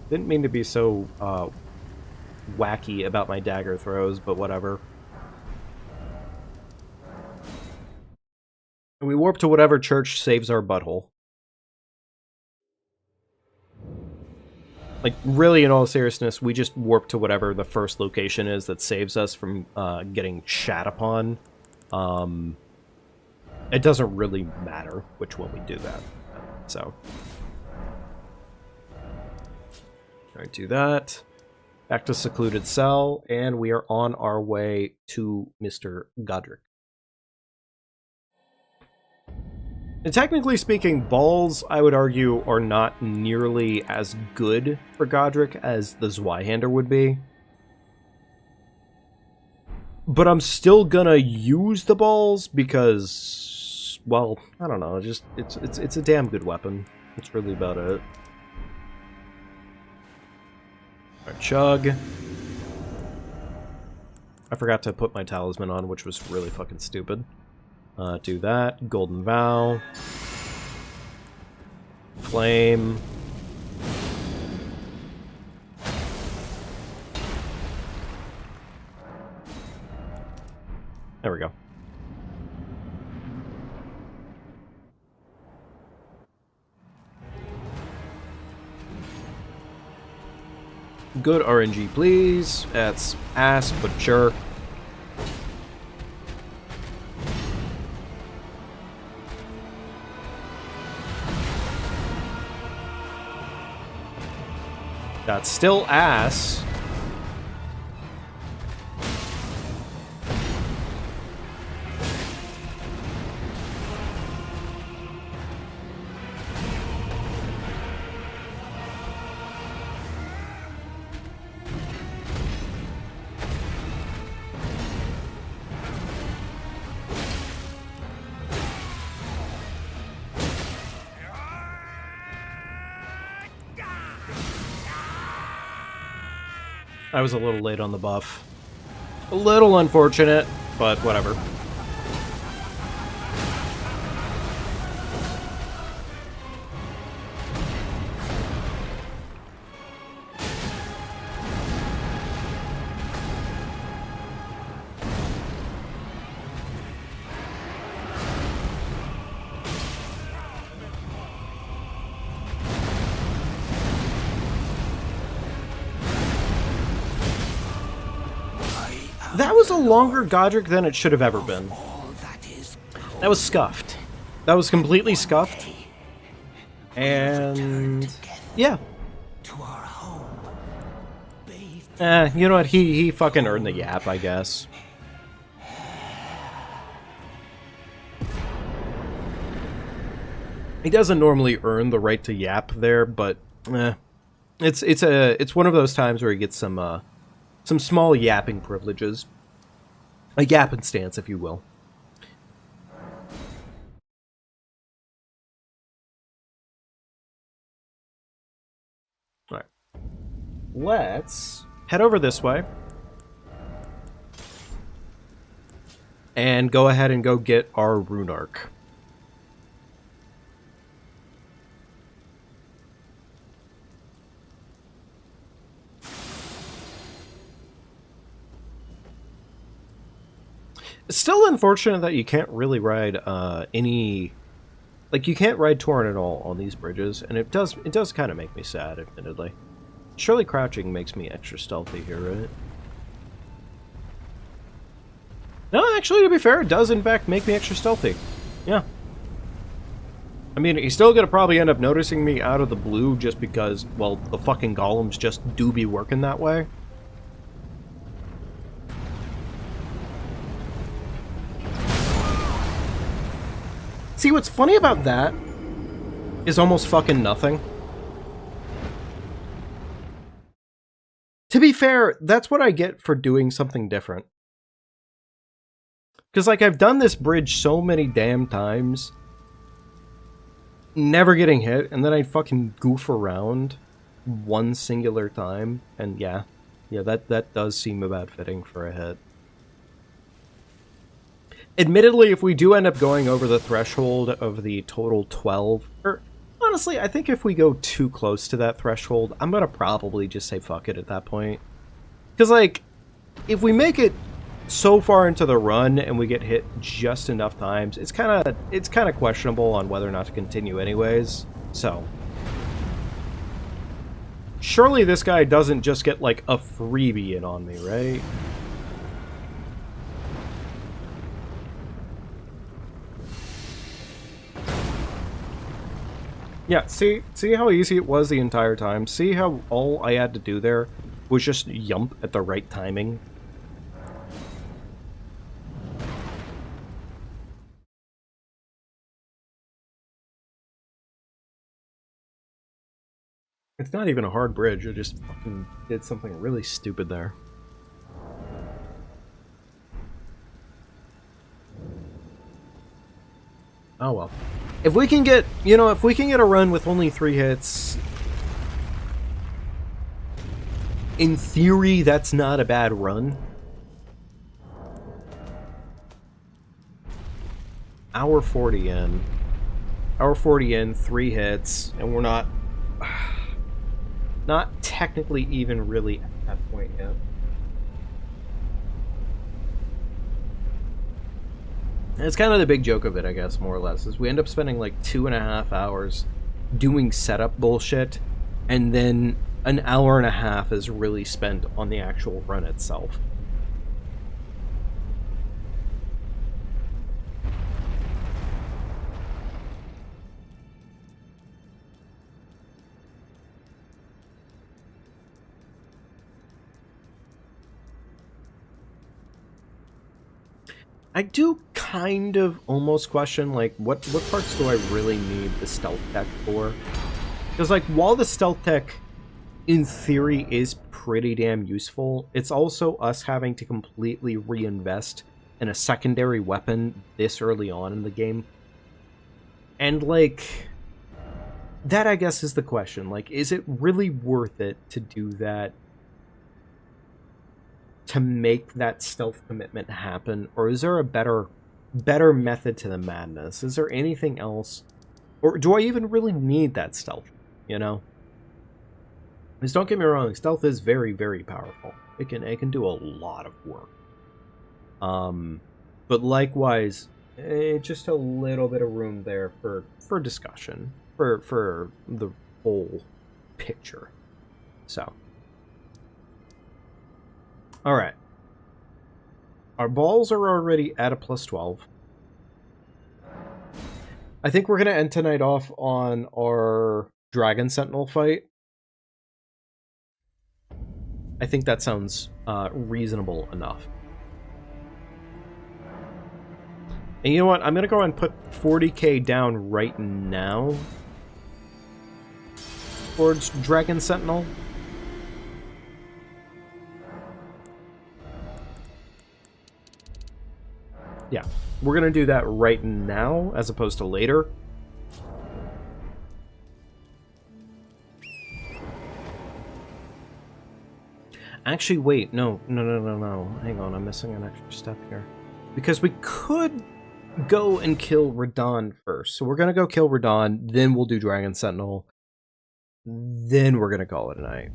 Didn't mean to be so, wacky about my dagger throws, but whatever. And we warp to whatever church saves our butthole. Like, really, in all seriousness, we just warp to whatever the first location is that saves us from getting shat upon. It doesn't really matter which one we do that. So. Alright, do that. Back to Secluded Cell, and we are on our way to Mr. Godric. And technically speaking, balls, I would argue, are not nearly as good for Godric as the Zweihander would be. But I'm still gonna use the balls because, well, I don't know, just it's a damn good weapon. That's really about it. Alright, chug. I forgot to put my talisman on, which was really fucking stupid. Do that. Golden Vow. Flame. There we go. Good RNG, please. That's ass, but sure. That's still ass. I was a little late on the buff. A little unfortunate, but whatever. That was a longer Godric than it should have ever been. That was scuffed. That was completely scuffed. And yeah. You know what? He fucking earned the yap, I guess. He doesn't normally earn the right to yap there, but it's one of those times where he gets some small yapping privileges. A yapping stance, if you will. Alright. Let's head over this way. And go ahead and go get our rune arc. It's still unfortunate that you can't really ride any... Like, you can't ride Torrent at all on these bridges, and it does kind of make me sad, admittedly. Surely crouching makes me extra stealthy here, right? No, actually, to be fair, it does in fact make me extra stealthy. Yeah. I mean, he's still gonna probably end up noticing me out of the blue just because, well, the fucking golems just do be working that way. See, what's funny about that is almost fucking nothing. To be fair, that's what I get for doing something different. Because, like, I've done this bridge so many damn times, never getting hit, and then I fucking goof around one singular time, and yeah, that does seem about fitting for a hit. Admittedly, if we do end up going over the threshold of the total 12, or honestly, I think if we go too close to that threshold, I'm gonna probably just say fuck it at that point. Because, like, if we make it so far into the run and we get hit just enough times, it's kind of questionable on whether or not to continue anyways. So surely this guy doesn't just get like a freebie in on me, right? Yeah, see how easy it was the entire time? See how all I had to do there was just yump at the right timing? It's not even a hard bridge, I just fucking did something really stupid there. Oh well. If we can get, you know, if we can get a run with only 3 hits, in theory, that's not a bad run. Hour 40 in. Hour 40 in, 3 hits, and we're not technically even really at that point yet. And it's kind of the big joke of it, I guess, more or less, is we end up spending like 2.5 hours doing setup bullshit, and then an hour and a half is really spent on the actual run itself. I do kind of almost question, like, what parts do I really need the stealth tech for? Because, like, while the stealth tech, in theory, is pretty damn useful, it's also us having to completely reinvest in a secondary weapon this early on in the game. And, like, that, I guess, is the question. Like, is it really worth it to do that, to make that stealth commitment happen? Or is there a better method to the madness? Is there anything else? Or do I even really need that stealth, you know? Because don't get me wrong, stealth is very, very powerful. It can do a lot of work. But likewise, just a little bit of room there for discussion, for the whole picture. So, all right, our balls are already at a +12. I think we're gonna end tonight off on our Dragon Sentinel fight. I think that sounds reasonable enough. And you know what? I'm going to go and put 40k down right now towards Dragon Sentinel. Yeah, we're going to do that right now as opposed to later. Actually, wait, no. Hang on, I'm missing an extra step here. Because we could go and kill Radahn first. So we're going to go kill Radahn, then we'll do Dragon Sentinel. Then we're going to call it a night.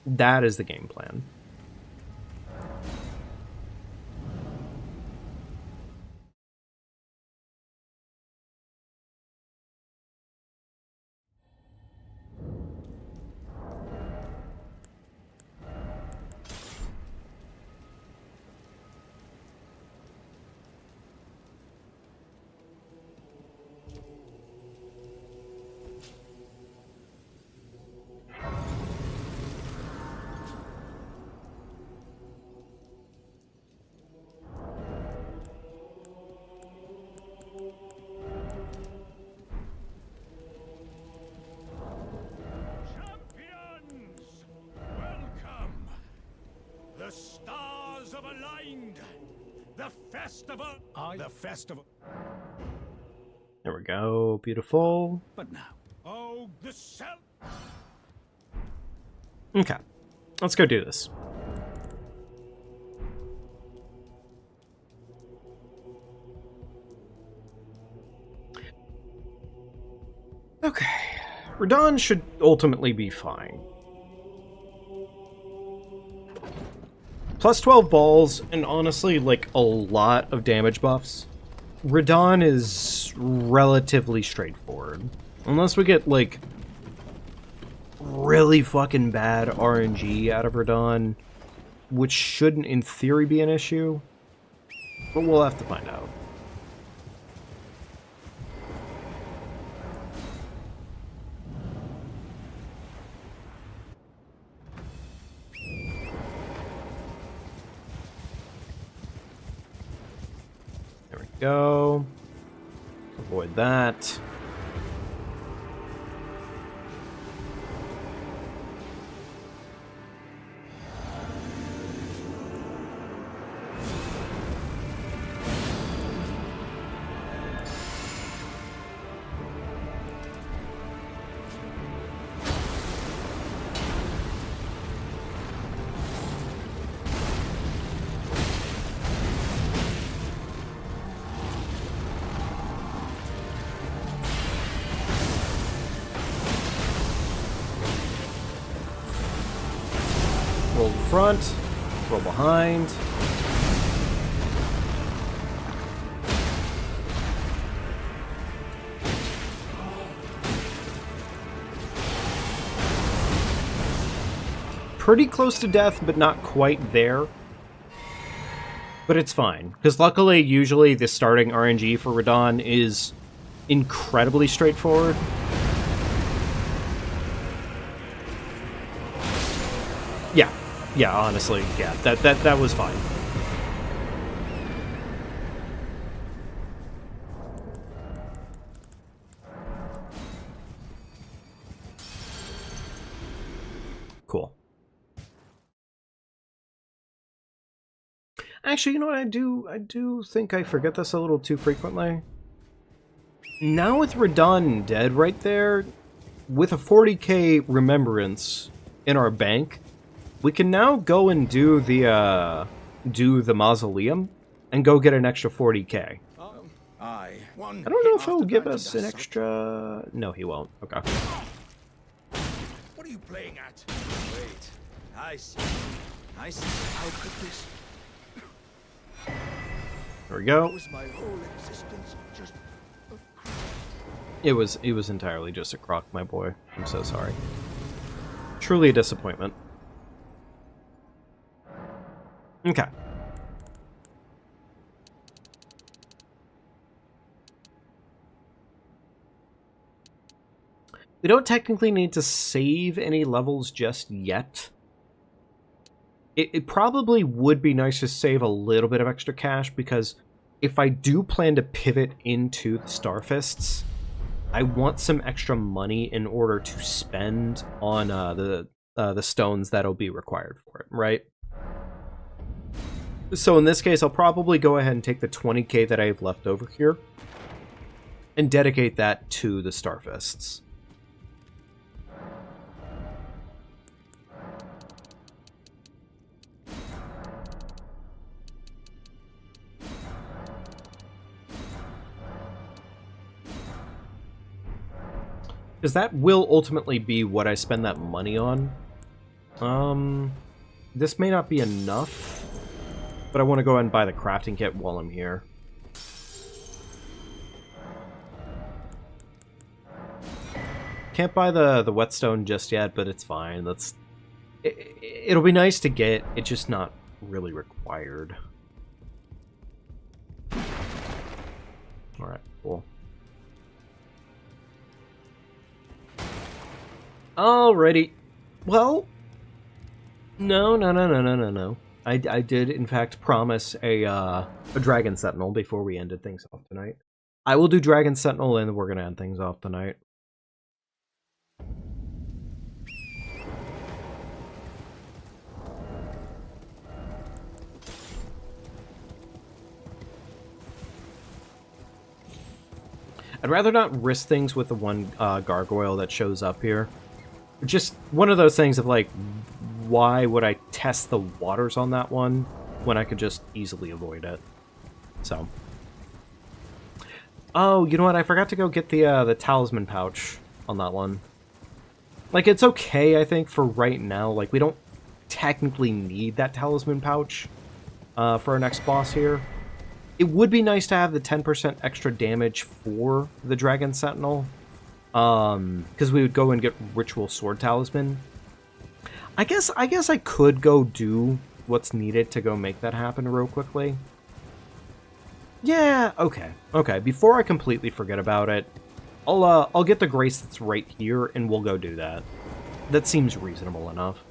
That is the game plan. The stars have aligned. The festival. The festival. There we go. Beautiful. But now, oh, the cell. Okay. Let's go do this. Okay. Radahn should ultimately be fine. +12 balls, and honestly, like, a lot of damage buffs. Radahn is relatively straightforward. Unless we get, like, really fucking bad RNG out of Radahn, which shouldn't, in theory, be an issue. But we'll have to find out. Go. Avoid that. Roll in front, roll behind. Pretty close to death, but not quite there. But it's fine, because luckily, usually the starting RNG for Radahn is incredibly straightforward. Yeah, honestly, yeah, that was fine. Actually, you know what? I do think I forget this a little too frequently. Now with Radon dead right there, with a 40k remembrance in our bank, we can now go and do the mausoleum and go get an extra 40k. I I don't know if he'll give us an extra... No, he won't. Okay. What are you playing at? Wait. I see. How could this... There we go. Was my whole existence just... It was entirely just a crock, my boy. I'm so sorry. Truly a disappointment. Okay. We don't technically need to save any levels just yet. It probably would be nice to save a little bit of extra cash, because if I do plan to pivot into the Starfists, I want some extra money in order to spend on the stones that'll be required for it, right? So in this case, I'll probably go ahead and take the 20k that I have left over here and dedicate that to the Starfists. Because that will ultimately be what I spend that money on. This may not be enough, but I want to go ahead and buy the crafting kit while I'm here. Can't buy the whetstone just yet, but it's fine. It'll be nice to get. It's just not really required. Alright, cool. Alrighty. Well, no. I did, in fact, promise a Dragon Sentinel before we ended things off tonight. I will do Dragon Sentinel, and we're going to end things off tonight. I'd rather not risk things with the one gargoyle that shows up here. Just one of those things of, like, why would I test the waters on that one when I could just easily avoid it? So. Oh, you know what? I forgot to go get the talisman pouch on that one. Like, it's okay, I think, for right now. Like, we don't technically need that talisman pouch for our next boss here. It would be nice to have the 10% extra damage for the Dragon Sentinel. Because we would go and get Ritual Sword Talisman. I guess I could go do what's needed to go make that happen real quickly. Yeah, okay. Before I completely forget about it, I'll get the grace that's right here, and we'll go do that. That seems reasonable enough.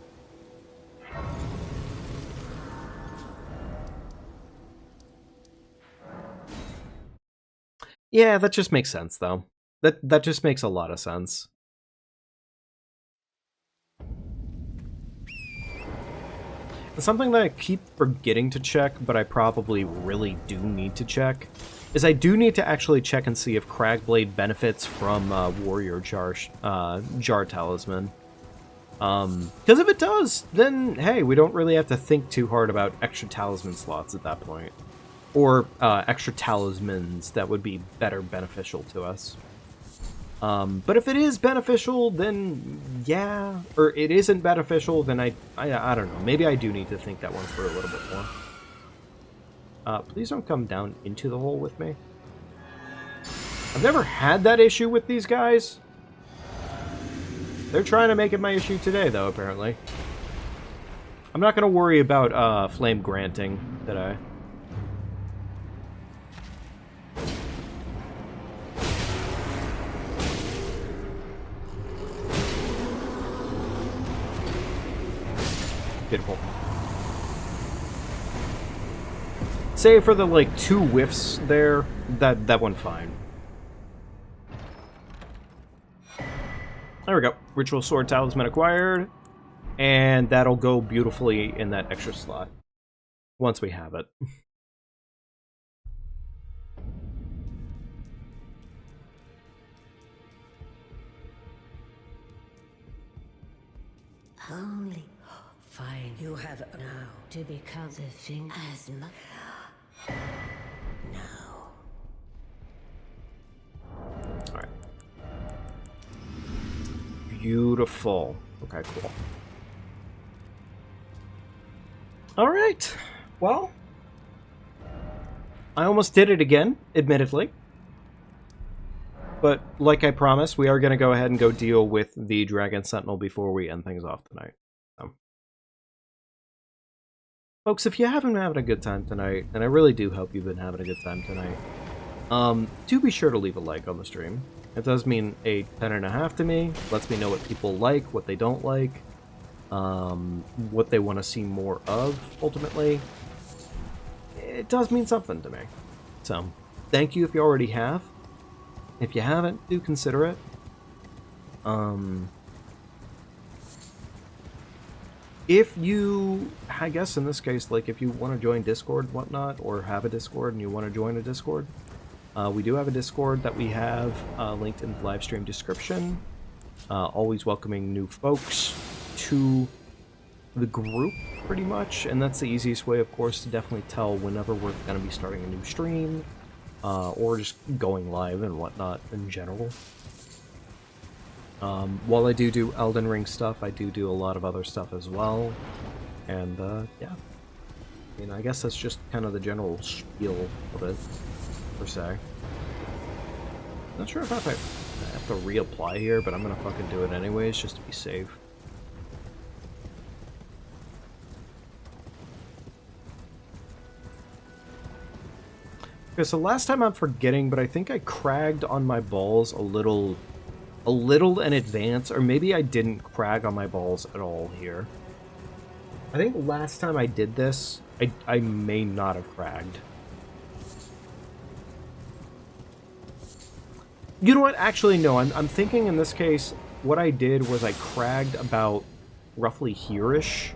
Yeah, that just makes sense, though. That just makes a lot of sense. And something that I keep forgetting to check, but I probably really do need to check, is I do need to actually check and see if Cragblade benefits from Warrior Jar Talisman. Because if it does, then, hey, we don't really have to think too hard about extra talisman slots at that point. Or extra talismans that would be better beneficial to us. But if it is beneficial, then yeah. Or it isn't beneficial, then I don't know. Maybe I do need to think that one through a little bit more. Please don't come down into the hole with me. I've never had that issue with these guys. They're trying to make it my issue today, though, apparently. I'm not going to worry about flame granting today. Beautiful. Save for the, like, 2 whiffs there, that one fine. There we go. Ritual Sword Talisman acquired. And that'll go beautifully in that extra slot. once we have it. Only fine. You have now to become the thing as much. No. Alright. Beautiful. Okay, cool. Alright. Well, I almost did it again, admittedly. But like I promised, we are going to go ahead and go deal with the Dragon Sentinel before we end things off tonight. Folks, if you haven't been having a good time tonight, and I really do hope you've been having a good time tonight, do be sure to leave a like on the stream. It does mean a 10.5 to me. Lets me know what people like, what they don't like, what they want to see more of, ultimately. It does mean something to me. So, thank you if you already have. If you haven't, do consider it. If you, I guess in this case, like if you want to join Discord and whatnot, or have a Discord and you want to join a Discord, we do have a Discord that we have linked in the live stream description. Always welcoming new folks to the group, pretty much, and that's the easiest way, of course, to definitely tell whenever we're going to be starting a new stream, or just going live and whatnot in general. While I do Elden Ring stuff, I do a lot of other stuff as well, and yeah, I mean, I guess that's just kind of the general spiel of it, per se. Not sure if I have to reapply here, but I'm gonna fucking do it anyways, just to be safe. Okay, so last time I'm forgetting, but I think I cragged on my balls a little in advance, or maybe I didn't crag on my balls at all here. I think last time I did this, I may not have cragged. You know what? Actually, no. I'm thinking in this case, what I did was I cragged about roughly here-ish.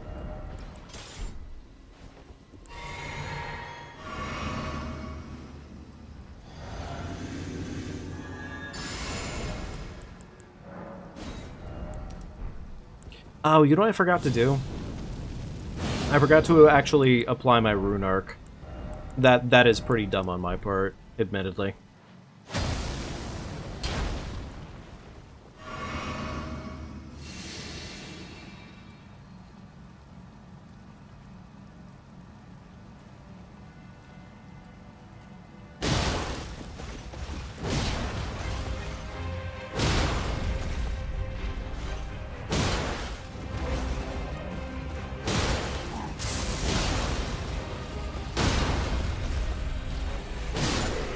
Oh, you know what I forgot to do? I forgot to actually apply my rune arc. That is pretty dumb on my part, admittedly.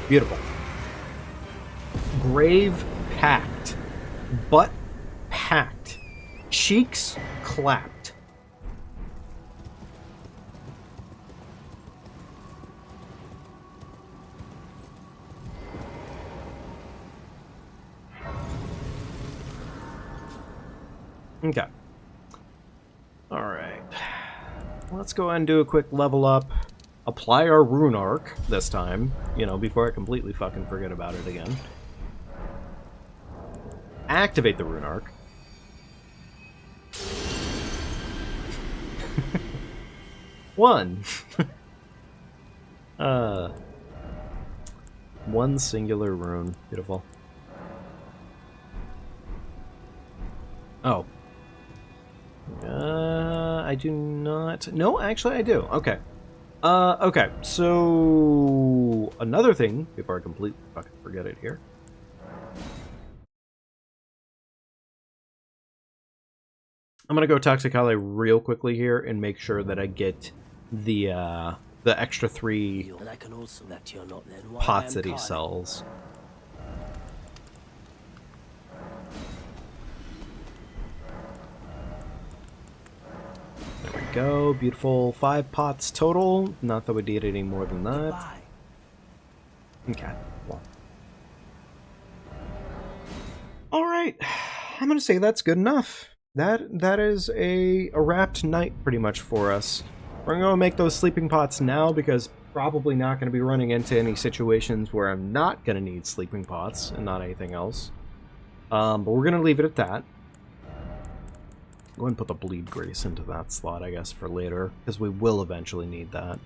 Beautiful. Grave packed. Butt packed. Cheeks clapped. Okay. Alright. Let's go ahead and do a quick level up. Apply our rune arc this time, you know, before I completely fucking forget about it again. Activate the rune arc. One. One singular rune. Beautiful. Oh. I do not... No, actually I do. Okay. Okay, so... Another thing, before I completely fucking forget it here. I'm gonna go talk to Kale real quickly here and make sure that I get the extra 3 pots that he sells. There we go, beautiful. 5 pots total. Not that we need any more than that. Okay, well. Alright, I'm gonna say that's good enough. That is a wrapped night pretty much for us. We're going to make those sleeping pots now because probably not going to be running into any situations where I'm not going to need sleeping pots and not anything else. But we're going to leave it at that. Go ahead and put the bleed grace into that slot, I guess, for later, because we will eventually need that.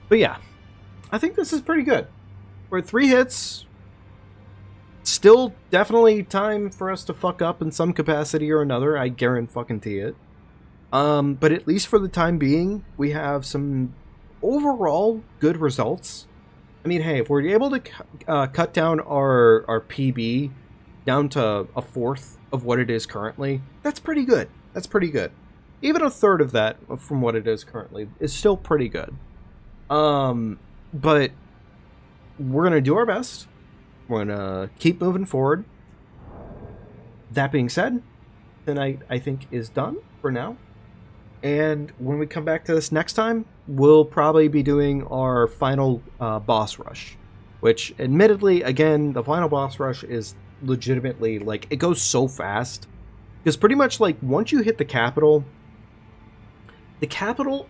But yeah, I think this is pretty good. We're at 3 hits. Still definitely time for us to fuck up in some capacity or another, I guarantee it. But at least for the time being, we have some overall good results. I mean, hey, if we're able to cut down our PB down to a fourth of what it is currently, that's pretty good. That's pretty good. Even a third of that from what it is currently is still pretty good. But we're going to do our best. We're going to keep moving forward. That being said, tonight I think is done for now. And when we come back to this next time, we'll probably be doing our final boss rush. Which, admittedly, again, the final boss rush is legitimately, like, it goes so fast. Because pretty much, like, once you hit the capital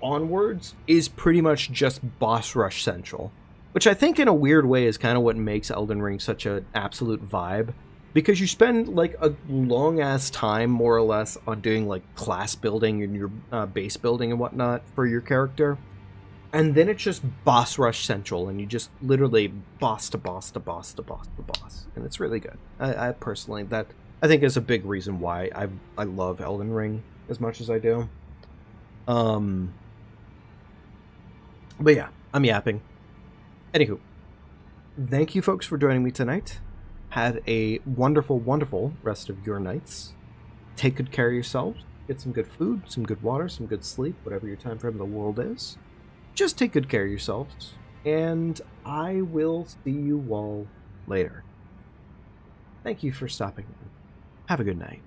onwards is pretty much just boss rush central. Which I think in a weird way is kind of what makes Elden Ring such an absolute vibe. Because you spend, like, a long-ass time, more or less, on doing, like, class building and your base building and whatnot for your character. And then it's just boss rush central, and you just literally boss to boss to boss to boss to boss. And it's really good. I personally, that, I think is a big reason why I love Elden Ring as much as I do. But yeah, I'm yapping. Anywho, thank you folks for joining me tonight. Have a wonderful, wonderful rest of your nights. Take good care of yourselves. Get some good food, some good water, some good sleep, whatever your time frame in the world is. Just take good care of yourselves. And I will see you all later. Thank you for stopping in. Have a good night.